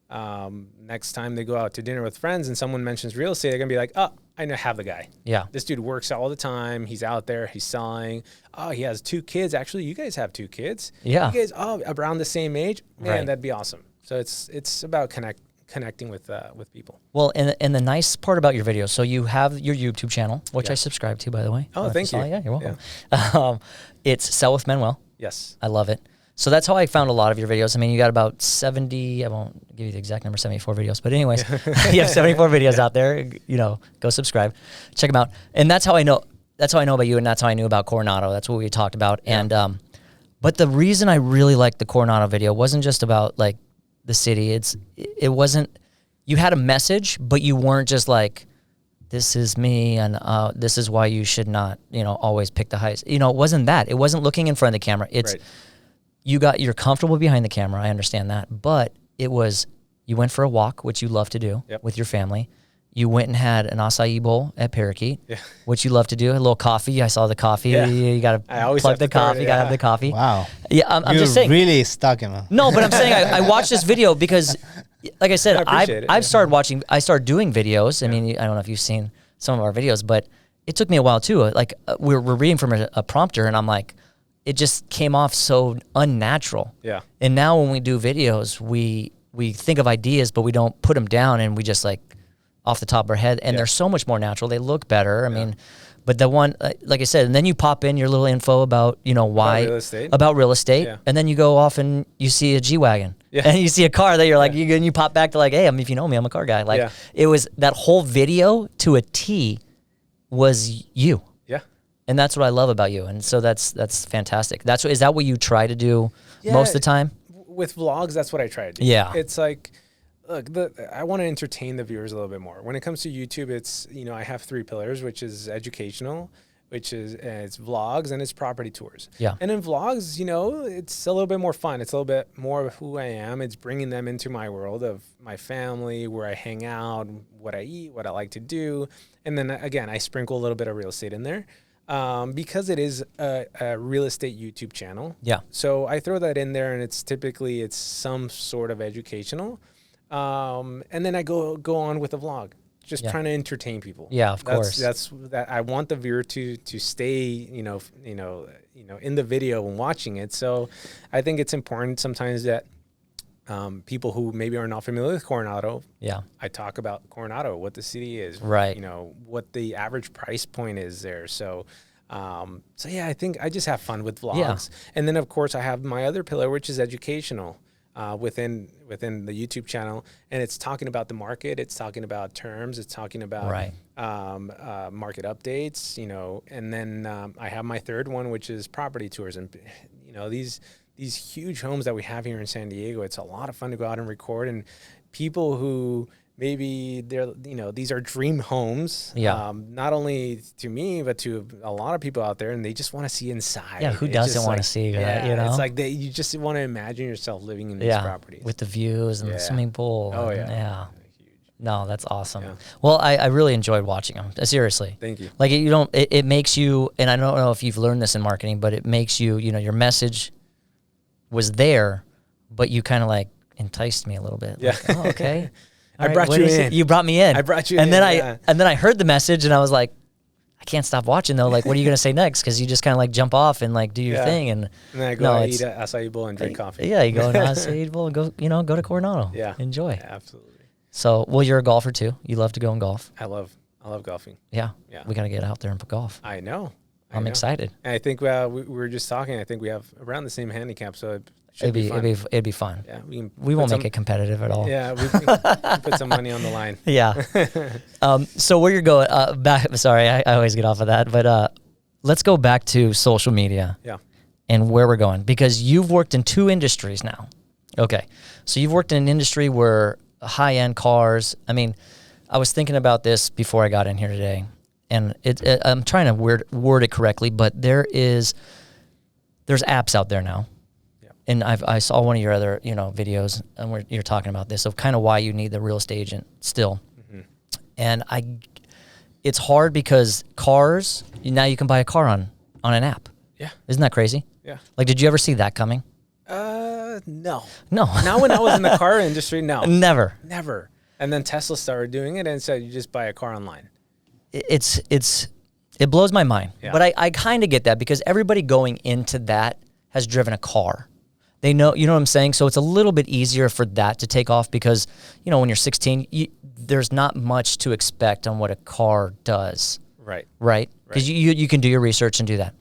Next time they go out to dinner with friends and someone mentions real estate, they're going to be like, oh, I have the guy. Yeah. This dude works all the time. He's out there. He's selling. Oh, he has 2 kids. Actually, you guys have 2 kids. Yeah. You guys, around the same age. Man, Right. that'd be awesome. So it's about connecting with people. Well, and the nice part about your videos, so you have your YouTube channel, which I subscribe to, by the way. Oh, thank you. Yeah, you're welcome. It's Sell with Manuel. Yes. I love it. So that's how I found a lot of your videos. I mean, you got about 70, I won't give you the exact number, 74 videos, but anyways, you have 74 videos out there. Go subscribe, check them out. And that's how I know about you, and that's how I knew about Coronado. That's what we talked about. Yeah. And but the reason I really liked the Coronado video wasn't just about like the city. It wasn't, you had a message, but you weren't just like, this is me, and this is why you should not, always pick the highest. It wasn't that. It wasn't looking in front of the camera. It's Right. You're comfortable behind the camera. I understand that, but it was, you went for a walk, which you love to do with your family. You went and had an acai bowl at Parakeet, which you love to do. A little coffee. I saw the coffee. Yeah. You got to plug the coffee. You got to have the coffee. Wow. Yeah, I'm just saying. Really stuck him. No, but I'm saying I watched this video because, like I said, I started doing videos. I mean, I don't know if you've seen some of our videos, but it took me a while too. Like we're reading from a prompter, and I'm like, it just came off so unnatural. Yeah. And now when we do videos, we think of ideas, but we don't put them down, and we just like off the top of our head, and they're so much more natural. They look better. I mean, but the one, like I said, and then you pop in your little info about, why about real estate. And then you go off and you see a G-Wagon and you see a car that you're like, you pop back to like, hey, if you know me, I'm a car guy. Like it was that whole video to a T was you. Yeah. And that's what I love about you. And so that's fantastic. Is that what you try to do most of the time? With vlogs, that's what I try to do. Yeah. It's like, look, I want to entertain the viewers a little bit more. When it comes to YouTube, it's, I have 3 pillars, which is educational, which is it's vlogs, and it's property tours. Yeah. And in vlogs, it's a little bit more fun. It's a little bit more of who I am. It's bringing them into my world of my family, where I hang out, what I eat, what I like to do. And then again, I sprinkle a little bit of real estate in there. Because it is a real estate YouTube channel. Yeah. So I throw that in there, and it's typically some sort of educational. And then I go on with a vlog, just trying to entertain people. Yeah, of course. That's that. I want the viewer to stay, in the video and watching it. So I think it's important sometimes that people who maybe are not familiar with Coronado, I talk about Coronado, what the city is, right? What the average price point is there. So, I think I just have fun with vlogs. Yeah. And then of course I have my other pillar, which is educational, within the YouTube channel, and it's talking about the market, it's talking about terms, it's talking about market updates, and then I have my third one, which is property tours, and these huge homes that we have here in San Diego. It's a lot of fun to go out and record, and people who maybe these are dream homes, not only to me, but to a lot of people out there, and they just want to see inside. Yeah, who doesn't want to see that, It's like you just want to imagine yourself living in these properties. With the views and the swimming pool. Oh, yeah. No, that's awesome. Yeah. Well, I really enjoyed watching them. Seriously. Thank you. Like, it makes you, and I don't know if you've learned this in marketing, but it makes you, your message was there, but you kind of like enticed me a little bit. Yeah. Like, oh, okay. I brought you in. You brought me in. I brought you and in. Then I heard the message, and I was like, I can't stop watching though. Like, what are you gonna say next? Because you just kind of like jump off and like do your thing, and then I go eat an acai bowl and drink coffee. Yeah, you go to acai bowl and go to Coronado. Yeah, enjoy. Absolutely. So, well, you're a golfer too. You love to go and golf. I love golfing. Yeah. Yeah. We got to get out there and golf. I know. I'm excited. And I think we were just talking. I think we have around the same handicap, so it should be fun. It'd be fun. Yeah, we won't make it competitive at all. Yeah, we can put some money on the line. Yeah. So where you're going back? Sorry, I always get off of that, but let's go back to social media. Yeah. And where we're going, because you've worked in 2 industries now. Okay, so you've worked in an industry where high-end cars. I mean, I was thinking about this before I got in here today, and I'm trying to word it correctly, but there's apps out there now. And I saw one of your other, videos, and where you're talking about this, of kind of why you need the real estate agent still. Mm-hmm. And it's hard because cars, now you can buy a car on an app. Yeah. Isn't that crazy? Yeah. Like, did you ever see that coming? No. No. Not when I was in the car industry, no. Never. And then Tesla started doing it and said you just buy a car online. It blows my mind. Yeah. But I kind of get that, because everybody going into that has driven a car. They know, you know what I'm saying? So it's a little bit easier for that to take off, because, when you're 16, there's not much to expect on what a car does. Right? Because you can do your research and do that.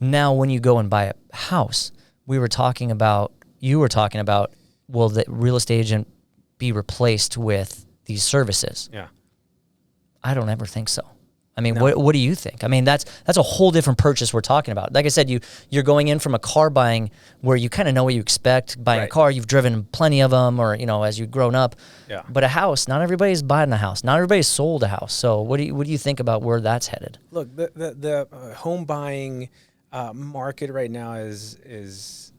Now, when you go and buy a house, you were talking about, will the real estate agent be replaced with these services? Yeah. I don't ever think so. I mean, no. What do you think? I mean, that's a whole different purchase we're talking about. Like I said, you're going in from a car buying where you kind of know what you expect. Buying a car, you've driven plenty of them, or as you've grown up. Yeah. But a house, not everybody's buying a house. Not everybody's sold a house. So what do you think about where that's headed? Look, the home buying market right now is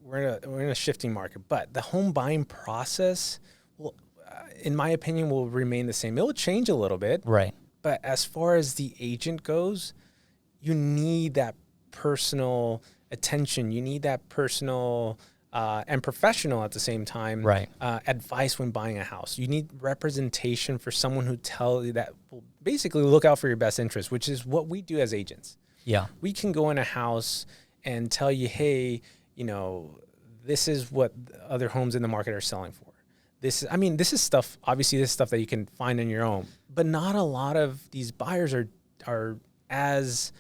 we're in a shifting market, but the home buying process will, in my opinion, will remain the same. It will change a little bit. Right. But as far as the agent goes, you need that personal attention. You need that personal and professional at the same time advice when buying a house. You need representation for someone who tells you that will basically look out for your best interest, which is what we do as agents. Yeah. We can go in a house and tell you, hey, this is what other homes in the market are selling for. This is stuff, obviously this is stuff that you can find on your own, but not a lot of these buyers are as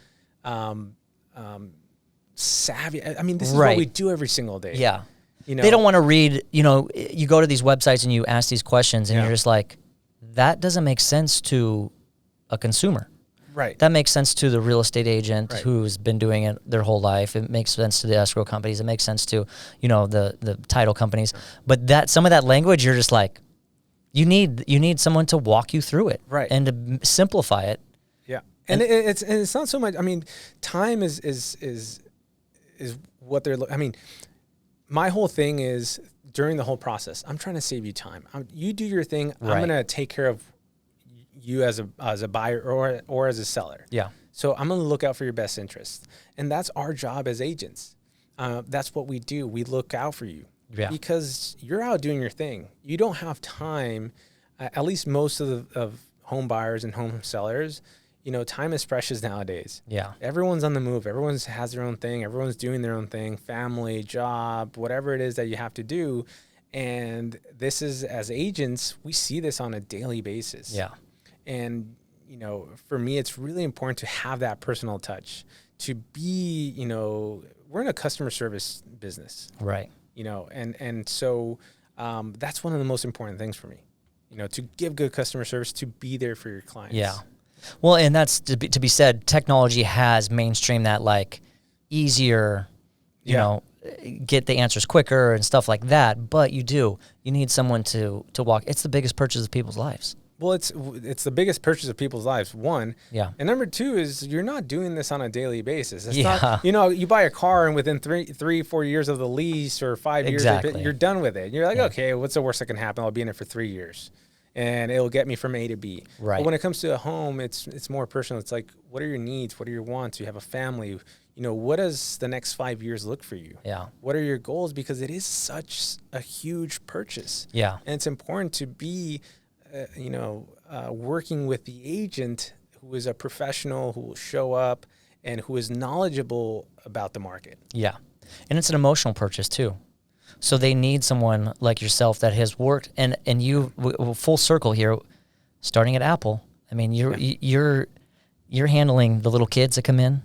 savvy. I mean, this is what we do every single day. Yeah. They don't want to read, you go to these websites and you ask these questions and you're just like, that doesn't make sense to a consumer. Right. That makes sense to the real estate agent who's been doing it their whole life. It makes sense to the escrow companies. It makes sense to, the title companies. But some of that language, you're just like, you need someone to walk you through it. Right. And to simplify it. Yeah. And it's not so much, time is what they're, my whole thing is during the whole process, I'm trying to save you time. You do your thing. Right. I'm going to take care of you as a buyer or as a seller. Yeah. So I'm going to look out for your best interest. And that's our job as agents. That's what we do. We look out for you because you're out doing your thing. You don't have time, at least most of home buyers and home sellers, time is precious nowadays. Yeah. Everyone's on the move. Everyone has their own thing. Everyone's doing their own thing, family, job, whatever it is that you have to do. And this is, as agents, we see this on a daily basis. Yeah. And, for me, it's really important to have that personal touch, to be, we're in a customer service business. Right. And so that's one of the most important things for me, to give good customer service, to be there for your clients. Yeah. Well, and that's to be said, technology has mainstreamed that, like, easier, get the answers quicker and stuff like that. But you need someone to walk. It's the biggest purchase of people's lives. Well, it's the biggest purchase of people's lives, one. Yeah. And number two is you're not doing this on a daily basis. It's not, you buy a car and within 4 years of the lease or 5 years, you're done with it. You're like, okay, what's the worst that can happen? I'll be in it for 3 years and it'll get me from A to B. Right. But when it comes to a home, it's more personal. It's like, what are your needs? What are your wants? You have a family. What does the next 5 years look for you? Yeah. What are your goals? Because it is such a huge purchase. Yeah. And it's important to be working with the agent who is a professional, who will show up and who is knowledgeable about the market. Yeah. And it's an emotional purchase too. So they need someone like yourself that has worked, and you full circle here, starting at Apple. I mean, you're handling the little kids that come in,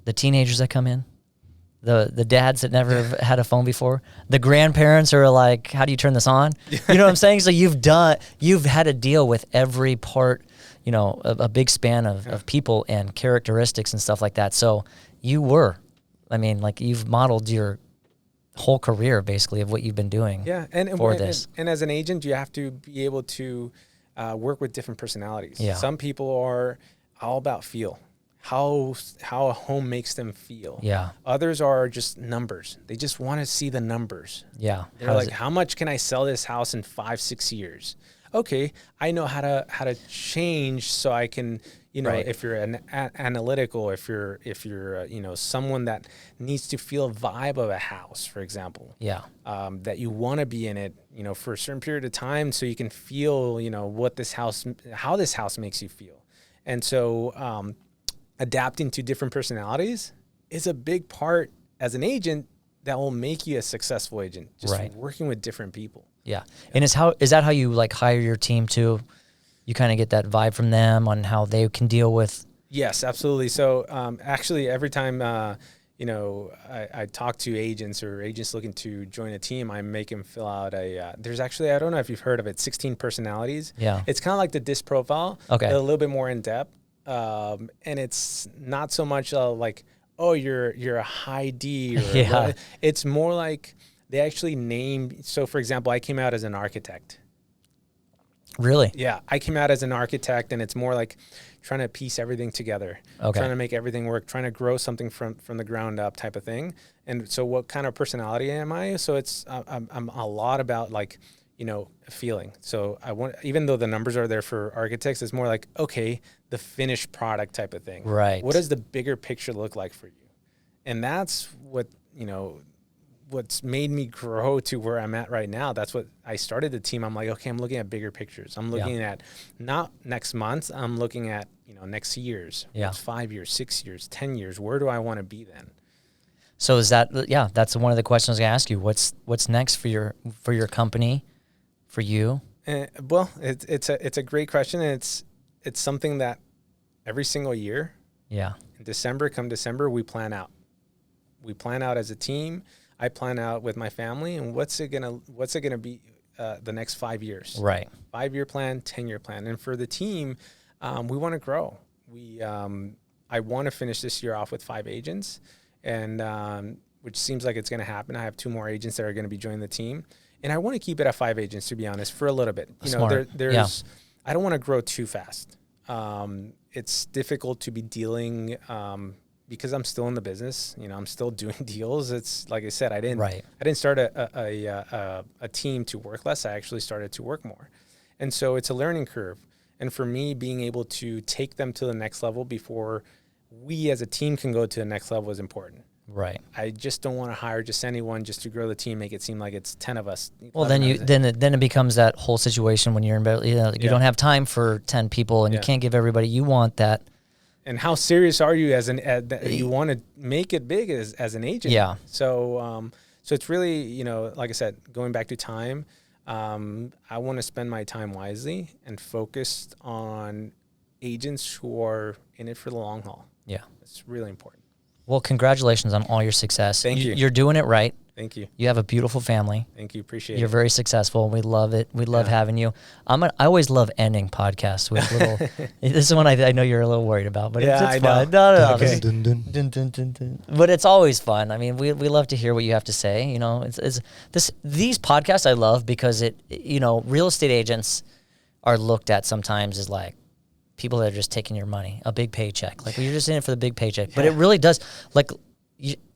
the teenagers that come in, the dads that never have had a phone before, the grandparents are like, how do you turn this on? You know what I'm saying? So you've had to deal with every part, you know, a big span of people and characteristics and stuff like that. So you've modeled your whole career basically of what you've been doing this. And as an agent, you have to be able to work with different personalities. Yeah. Some people are all about feel, how a home makes them feel. Yeah. Others are just numbers. They just want to see the numbers. Yeah. They're like, how much can I sell this house in 5-6 years? Okay, I know how to change so I can, you know, if you're an analytical, if you're you know, someone that needs to feel a vibe of a house, for example. Yeah. That you want to be in it, you know, for a certain period of time, so you can feel, you know, how this house makes you feel. And so adapting to different personalities is a big part as an agent that will make you a successful agent. Just working with different people. Yeah. And is that how you like hire your team too? You kind of get that vibe from them on how they can deal with. Yes, absolutely. So actually every time, you know, I talk to agents or agents looking to join a team, I make them fill out there's actually, I don't know if you've heard of it, 16 personalities. Yeah. It's kind of like the DISC profile. Okay. A little bit more in depth. And it's not so much like, oh, you're a high D. Or it's more like they actually name. So for example, I came out as an architect. Really? Yeah. I came out as an architect, and it's more like trying to piece everything together, trying to make everything work, trying to grow something from the ground up type of thing. And so what kind of personality am I? So it's, I'm a lot about like, you know, feeling. So I want, even though the numbers are there for architects, it's more like, okay, the finished product type of thing. Right. What does the bigger picture look like for you? And that's what, you know, what's made me grow to where I'm at right now. That's what I started the team. I'm like, okay, I'm looking at bigger pictures. I'm looking at not next month. I'm looking at, you know, next years, next 5 years, 6 years, 10 years. Where do I want to be then? So is that, that's one of the questions I was going to ask you. What's next for your company, for you? Well, it's a great question. And it's something that every single year, in come December, we plan out. We plan out as a team. I plan out with my family, and what's it gonna be the next 5 years? Right. 5-year plan, 10-year plan, and for the team, we want to grow. I want to finish this year off with 5 agents, and which seems like it's going to happen. I have 2 more agents that are going to be joining the team, and I want to keep it at 5 agents, to be honest, for a little bit. You know, there's I don't want to grow too fast. It's difficult to be dealing. Because I'm still in the business, you know, I'm still doing deals. It's like I said, I didn't start a team to work less. I actually started to work more. And so it's a learning curve. And for me, being able to take them to the next level before we as a team can go to the next level is important. Right. I just don't want to hire just anyone just to grow the team, make it seem like it's 10 of us. Well, then it becomes that whole situation when you're in bed, you don't have time for 10 people and you can't give everybody, you want that. And how serious are you you want to make it big as an agent? Yeah. So it's really, you know, like I said, going back to time, I want to spend my time wisely and focused on agents who are in it for the long haul. Yeah. It's really important. Well, congratulations on all your success. Thank you. You're doing it right. Thank you. You have a beautiful family. Thank you. Appreciate it. You're very successful. We love it. We love having you. I always love ending podcasts with little. This is one I know you're a little worried about, but it's fun. No. Okay. But it's always fun. I mean, we love to hear what you have to say. You know, these podcasts I love because real estate agents are looked at sometimes as like people that are just taking your money, a big paycheck. Like, well, you're just in it for the big paycheck. But it really does, like,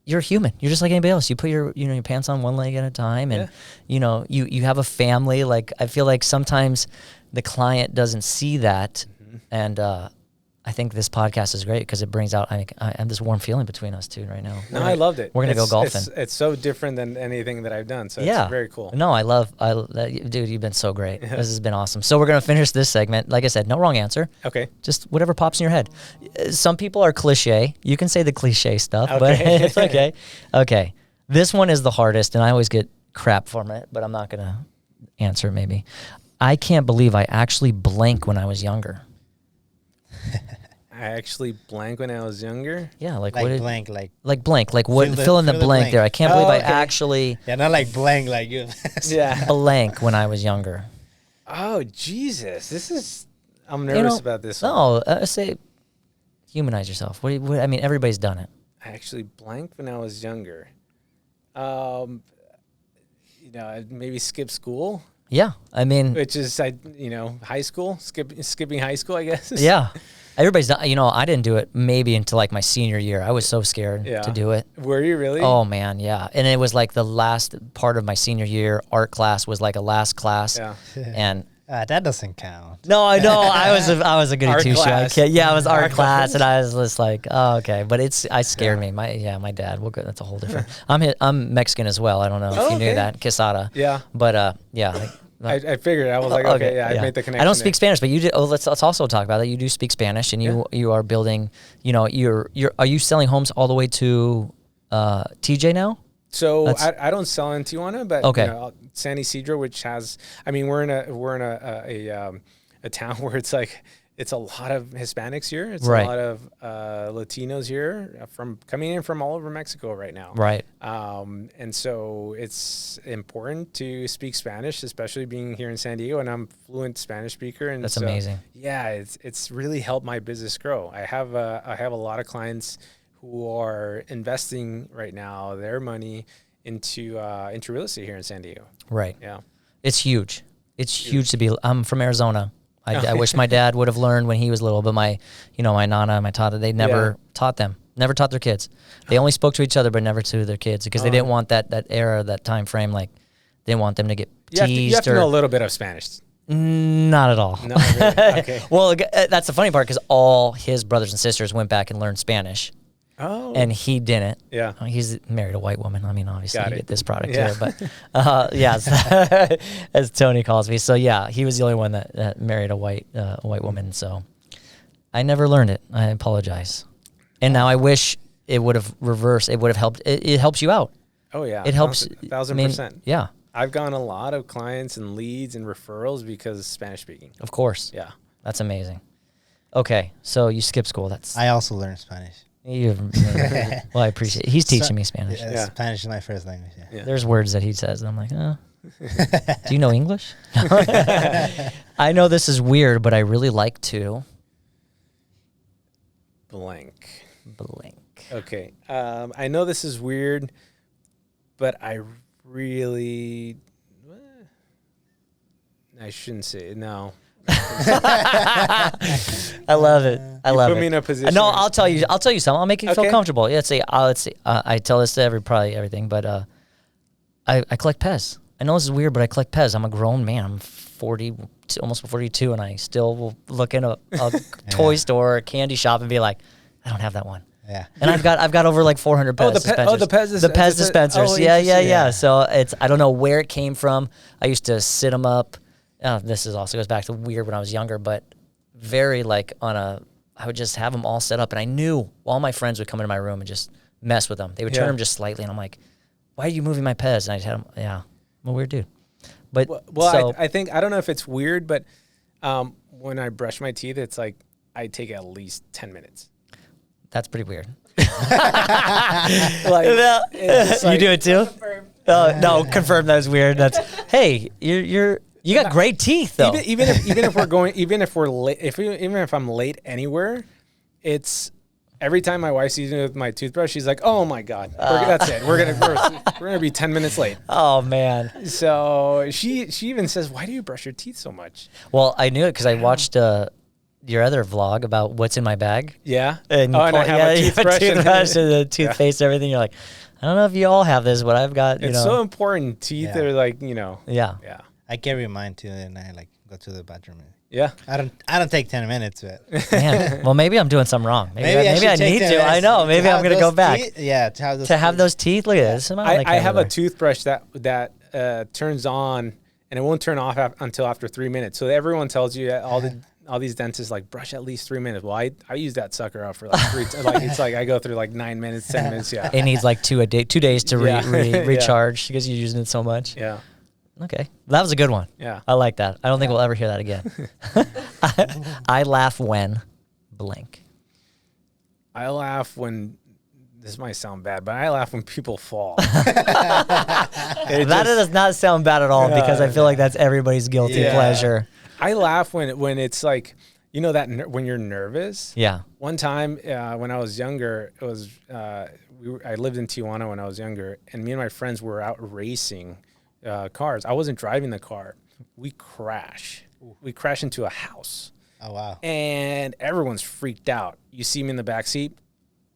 you're human. You're just like anybody else. You put your pants on one leg at a time, and you have a family. Like, I feel like sometimes the client doesn't see that, and I think this podcast is great because it brings out. I have this warm feeling between us two right now. No, I loved it. We're gonna go golfing. It's so different than anything that I've done. So it's very cool. No, I love dude. You've been so great. This has been awesome. So we're gonna finish this segment. Like I said, no wrong answer. Okay. Just whatever pops in your head. Some people are cliche. You can say the cliche stuff, but it's okay. Okay. This one is the hardest, and I always get crap from it, but I'm not going to answer it maybe. I can't believe I actually blank when I was younger. I actually blank when I was younger. Yeah, like Like what? blank, blank. Like what? Fill in the blank there. I can't believe I actually Yeah, not like blank, like you. Yeah. blank when I was younger. Oh, Jesus. I'm nervous about this one. No, say humanize yourself. I mean, everybody's done it. I actually blanked when I was younger. Maybe skip school, Yeah, I mean, which is high school, skipping high school, I guess. yeah. Everybody's done. I didn't do it maybe until like my senior year. I was so scared to do it. Were you really? Oh man, yeah. And it was like the last part of my senior year. Art class was like a last class. Yeah. And that doesn't count. no, I know. I was a goody Art two class. shoes. Yeah, it was art class, and I was just like, oh, okay. But I scared me. My dad. Well, good. That's a whole different. I'm Mexican as well. I don't know if you knew that. Quesada. Yeah. But yeah. I figured. I was like, okay, I made the connection. I don't speak Spanish, but you did. Oh, let's also talk about that. You do speak Spanish, and you are building. Are you selling homes all the way to TJ now? So I don't sell in Tijuana, but San Isidro, which has, we're in a town where it's a lot of Hispanics here. It's a lot of Latinos here coming in from all over Mexico right now. Right. And so it's important to speak Spanish, especially being here in San Diego, and I'm fluent Spanish speaker. And that's amazing. Yeah, it's really helped my business grow. I have a lot of clients who are investing right now their money into real estate here in San Diego. Right. Yeah. It's huge. It's huge to be. I'm from Arizona. I wish my dad would have learned when he was little, but my nana, my tata, they never taught never taught their kids. They only spoke to each other, but never to their kids because they didn't want that era, that time frame. Like they didn't want them to get teased. You have to know a little bit of Spanish. Not at all. No, really? Okay. Well, that's the funny part because all his brothers and sisters went back and learned Spanish. Oh. And he didn't. Yeah. He's married a white woman. Obviously, you get this product here. But, as Tony calls me. So, yeah, he was the only one that married a white woman. So, I never learned it. I apologize. And now I wish it would have reversed. It would have helped. It helps you out. Oh, yeah. It helps. 1,000%. Yeah. I've gotten a lot of clients and leads and referrals because Spanish speaking. Of course. Yeah. That's amazing. Okay. So, you skip school. I also learned Spanish. Well, I appreciate it. He's teaching me Spanish. Yeah. Spanish is my first language. Yeah. There's words that he says, and I'm like, oh. Do you know English? I know this is weird, but I really like to blank. Okay. I know this is weird, but I really... I shouldn't say it. No. I love it. I love it. Put me in a position. No, I'll tell you something. I'll make you feel comfortable. Yeah, let's see. I tell this to probably everything, but I collect Pez. I know this is weird, but I collect Pez. I'm a grown man. I'm 40, almost 42, and I still will look in a toy store or a candy shop and be like, I don't have that one. Yeah. And I've got over like 400 Pez dispensers. The Pez dispensers. Yeah. So I don't know where it came from. I used to sit them up. This also goes back to weird when I was younger, but very I would just have them all set up, and I knew all my friends would come into my room and just mess with them. They would turn them just slightly, and I'm like, why are you moving my Pez? And I just had them, I'm a weird dude. But I think, I don't know if it's weird, but when I brush my teeth, it's like I take at least 10 minutes. That's pretty weird. You do it too? No, confirm that was weird. That's, hey, you got great teeth though. Even if we're going, even if I'm late anywhere, it's every time my wife sees me with my toothbrush, she's like, "Oh my God, that's it. We're gonna be 10 minutes late." Oh man. So she even says, "Why do you brush your teeth so much?" Well, I knew it because I watched your other vlog about what's in my bag. Yeah. And I have a toothbrush and the toothpaste and everything. You're like, I don't know if you all have this, but I've got. It's so important. Teeth are like, Yeah. I carry mine too, and I go to the bathroom. Yeah. I don't take 10 minutes, but Man, well, maybe I'm doing something wrong. Maybe I need to. Minutes I know. Maybe I'm gonna go back. To have those teeth. Look at this. I have a toothbrush that turns on and it won't turn off until after 3 minutes. So everyone tells you all all these dentists like brush at least 3 minutes. Well, I use that sucker out for like like it's like I go through like 9 minutes, 10 minutes. Yeah. It needs like 2 days to Yeah. recharge because you're using it so much. Yeah. Okay. That was a good one. Yeah. I like that. I don't think we'll ever hear that again. I laugh when blank. I laugh when, this might sound bad, but I laugh when people fall. It That just- does not sound bad at all because I feel like that's everybody's guilty Yeah. pleasure. I laugh when it's like, you know, that when you're nervous. Yeah. One time when I was younger, it was I lived in Tijuana when I was younger, and me and my friends were out racing cars. I wasn't driving the car. We crash into a house. Oh, wow. And everyone's freaked out. You see me in the back seat,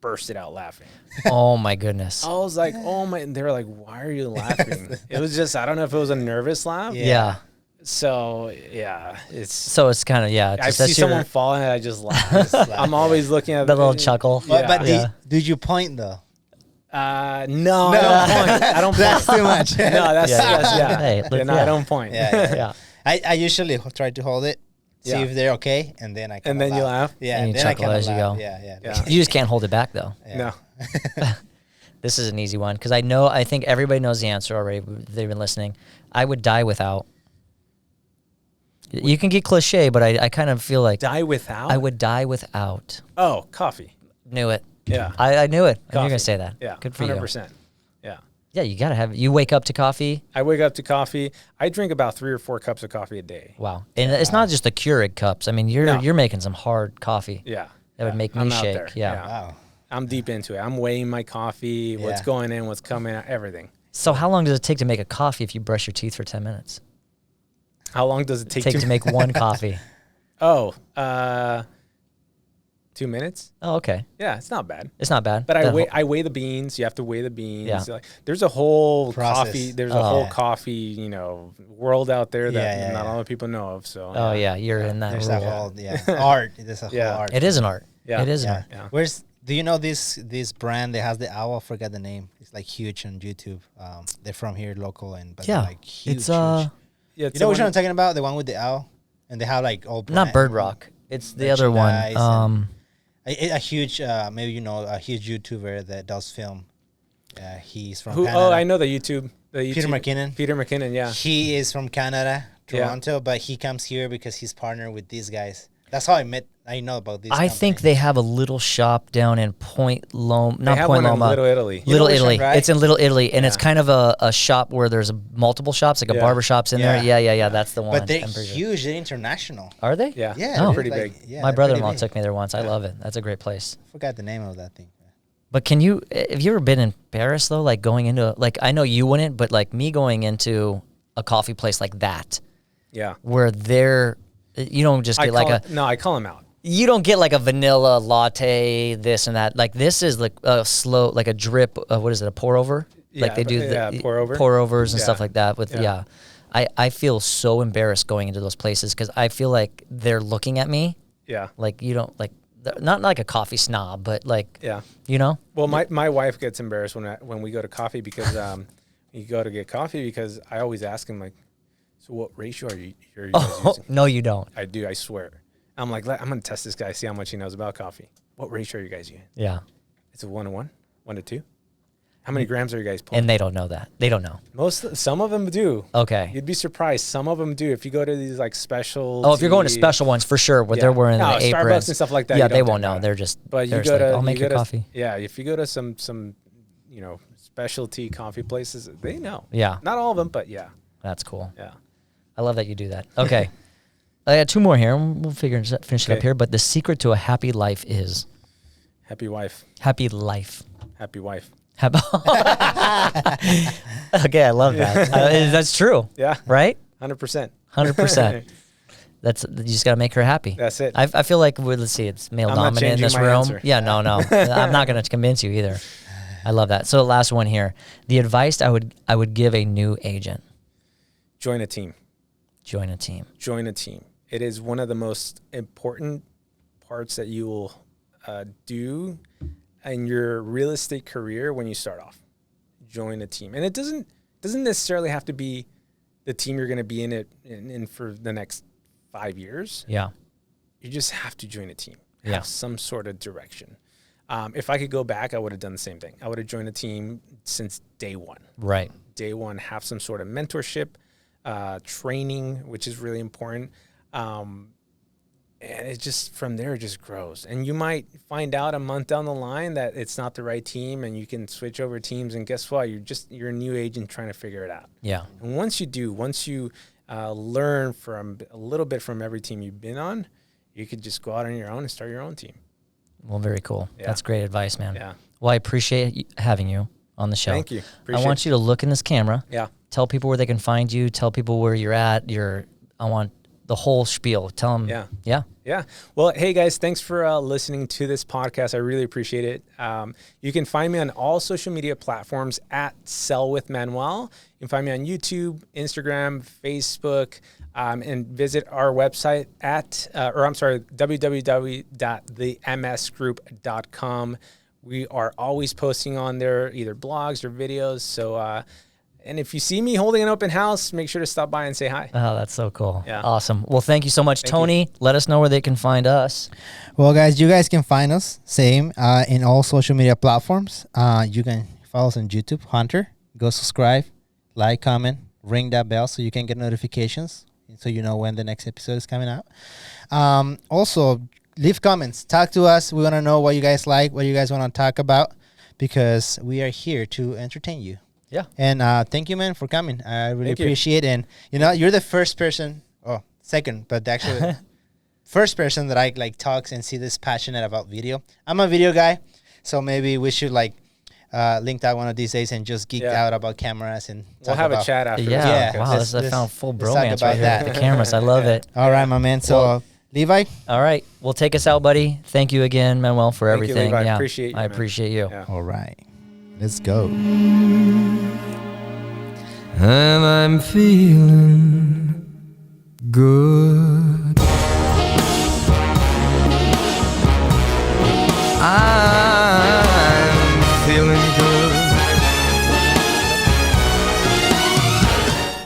bursted out laughing. Oh my goodness. I was like, oh my, and they were like, why are you laughing? It was just, I don't know if it was a nervous laugh. Yeah. So yeah, it's, So it's kind of, yeah. I Just, see that's your, someone falling and I just laugh. I'm always looking at the little chuckle. Yeah. But Yeah. did you point though? No, I don't point. I don't point. That's too much. No, that's yeah. Hey, look, No, yeah. I don't point. Yeah. I usually try to hold it, see Yeah. if they're okay, and then I And then you laugh? Yeah, And you then I chuckle kinda as you laugh. go. Yeah. Yeah. You just can't hold it back though. No. This is an easy one because I think everybody knows the answer already. They've been listening. I would die without. You can get cliche, but I kind of feel like Die without? I would die without. Oh, coffee. Knew it. Yeah. I knew it. I knew you were Coffee. gonna say that. Yeah. Good for 100%. Yeah. you. Yeah, you gotta have. You wake up to coffee. I wake up to coffee. I drink about 3 or 4 cups of coffee a day. Wow, and it's not just the Keurig cups. I mean, No. you're making some hard coffee. Yeah. That would make me I'm out shake. there. Yeah. Wow. I'm deep into it. I'm weighing my coffee, what's Yeah. going in, what's coming out, everything. So how long does it take to make a coffee if you brush your teeth for 10 minutes? How long does it take Take to make one coffee. Oh, 2 minutes? Oh, okay. Yeah, it's not bad. It's not bad. But That I weigh the beans. You have to weigh the beans. Yeah. Like, there's a whole Process. coffee. There's Oh. a whole Yeah. coffee, world out there that Yeah, not yeah. a lot of people know of. So Oh yeah, you're in that There's rule. a whole art. There's a Yeah. whole art. It is an art. Yeah. It is an Yeah. art. Yeah. Do you know this brand that has the owl? I forget the name. It's like huge on YouTube. They're from here, local, but Yeah. they're like huge. It's huge. Yeah, You it's know which the one I'm talking about? The one with the owl, and they have like all not Bird Rock. It's the other one. merchandise a huge, maybe a huge YouTuber that does film. He's from Canada. Oh, I know the YouTube. Peter McKinnon. Peter McKinnon, yeah. He is from Canada, Toronto, but he comes here because he's partnered with these guys. That's how I know about this. I think they have a little shop down in Point Loma. They Not have Point one in Loma. Little Italy. You know Little which Italy. one, right? It's in Little Italy, and it's kind of a shop where there's multiple shops, like a Yeah. barber shop's in there. Yeah. Yeah. That's the one. But they're I'm pretty sure. huge. They're international. Are they? Yeah, Yeah, they're Oh. pretty like- big. yeah, My they're brother-in-law pretty took me there once. I love it. That's a great place. big. Forgot the name of that thing. But have you ever been in Paris though? Like going into, like, I know you wouldn't, but like me going into a coffee place like that, Yeah. where you don't just get I call him out. you don't get like a vanilla latte, this and that. Like this is like a slow, like a drip. What is it? A pour over? Like Yeah, they do pour over. pour overs and Yeah. stuff like that. With Yeah. I feel so embarrassed going into those places because I feel like they're looking at me Yeah. like you don't like not like a coffee snob, but like Yeah. Well, my wife gets embarrassed when we go to coffee because you go to get coffee because I always ask him like, so what ratio are you guys using? no, you don't. I do, I swear. I'm like, I'm gonna test this guy, see how much he knows about coffee. What ratio are you guys using? Yeah, It's a 1-to-1, 1-to-2. How many grams are you guys pulling? and they don't know that. They don't know. Some of them do. Okay. You'd be surprised. Some of them do. If you go to these like special. Oh, if you're going to special ones for sure, where Yeah. they're wearing No, the Starbucks aprons and stuff like that, Yeah, you they don't won't think know. about it. They're just. But they're you just go to. like, I'll you make go your to- coffee. Yeah, if you go to some specialty coffee places, they know. Yeah. Not all of them, but yeah. That's cool. Yeah. I love that you do that. Okay. I got 2 more here. We'll finish it up Okay. here. But the secret to a happy life is Happy wife. happy life. Happy wife. Okay, I love that. That's true. Yeah. Right? 100%. 100%. You just got to make her happy. That's it. I feel like, let's see, it's male I'm not dominant in changing this my room. answer. Yeah, no. I'm not going to convince you either. I love that. So last one here. The advice I would give a new agent. Join a team. Join a team. Join a team. It is one of the most important parts that you will do in your real estate career when you start off. Join a team. And it doesn't necessarily have to be the team you're going to be in for the next 5 years. Yeah. you just have to join a team. Yeah. Have some sort of direction. If I could go back, I would have done the same thing. I would have joined a team since day one. Right. Day one, have some sort of mentorship, training, which is really important. And it just, from there, it just grows. And you might find out a month down the line that it's not the right team, and you can switch over teams. And guess what? You're a new agent trying to figure it out. Yeah. And once you learn from a little bit from every team you've been on, you could just go out on your own and start your own team. Well, very cool. Yeah. That's great advice, man. Yeah. Well, I appreciate having you on the show. Thank you. I want you to look in this camera. Yeah. Tell people where they can find you. Tell people where you're at. I want the whole spiel. Tell them. Yeah. Yeah. Yeah. Well, hey guys, thanks for listening to this podcast. I really appreciate it. You can find me on all social media platforms at Sell with Manuel. You can find me on YouTube, Instagram, Facebook, and visit our website at, www.themsgroup.com. We are always posting on there either blogs or videos. So, and if you see me holding an open house, make sure to stop by and say hi. Oh, that's so cool. Yeah. Awesome. Well, thank you so much, Tony. Let us know where they can find us. Well, guys, you guys can find us same in all social media platforms. You can follow us on YouTube, Hunter. Go subscribe, like, comment, ring that bell so you can get notifications, so you know when the next episode is coming out. Also, leave comments. Talk to us. We want to know what you guys like, what you guys want to talk about, because we are here to entertain you. Yeah. And thank you, man, for coming. I really Thank you. appreciate it. And, you're the first person, second, but actually first person that I talks and see this passionate about video. I'm a video guy, so maybe we should link that one of these days and just geek out about cameras and We'll have a chat after. Yeah. this. Wow. Let's- I found full let's talk bromance about right here that. with the cameras. I love it. All right, my man. So, Well- Levi? All right. Well, take us out, buddy. Thank you again, Manuel, for Thank you, everything. Levi. Yeah. Appreciate you, I man. appreciate you. Yeah. All right. Let's go. And I'm feeling good.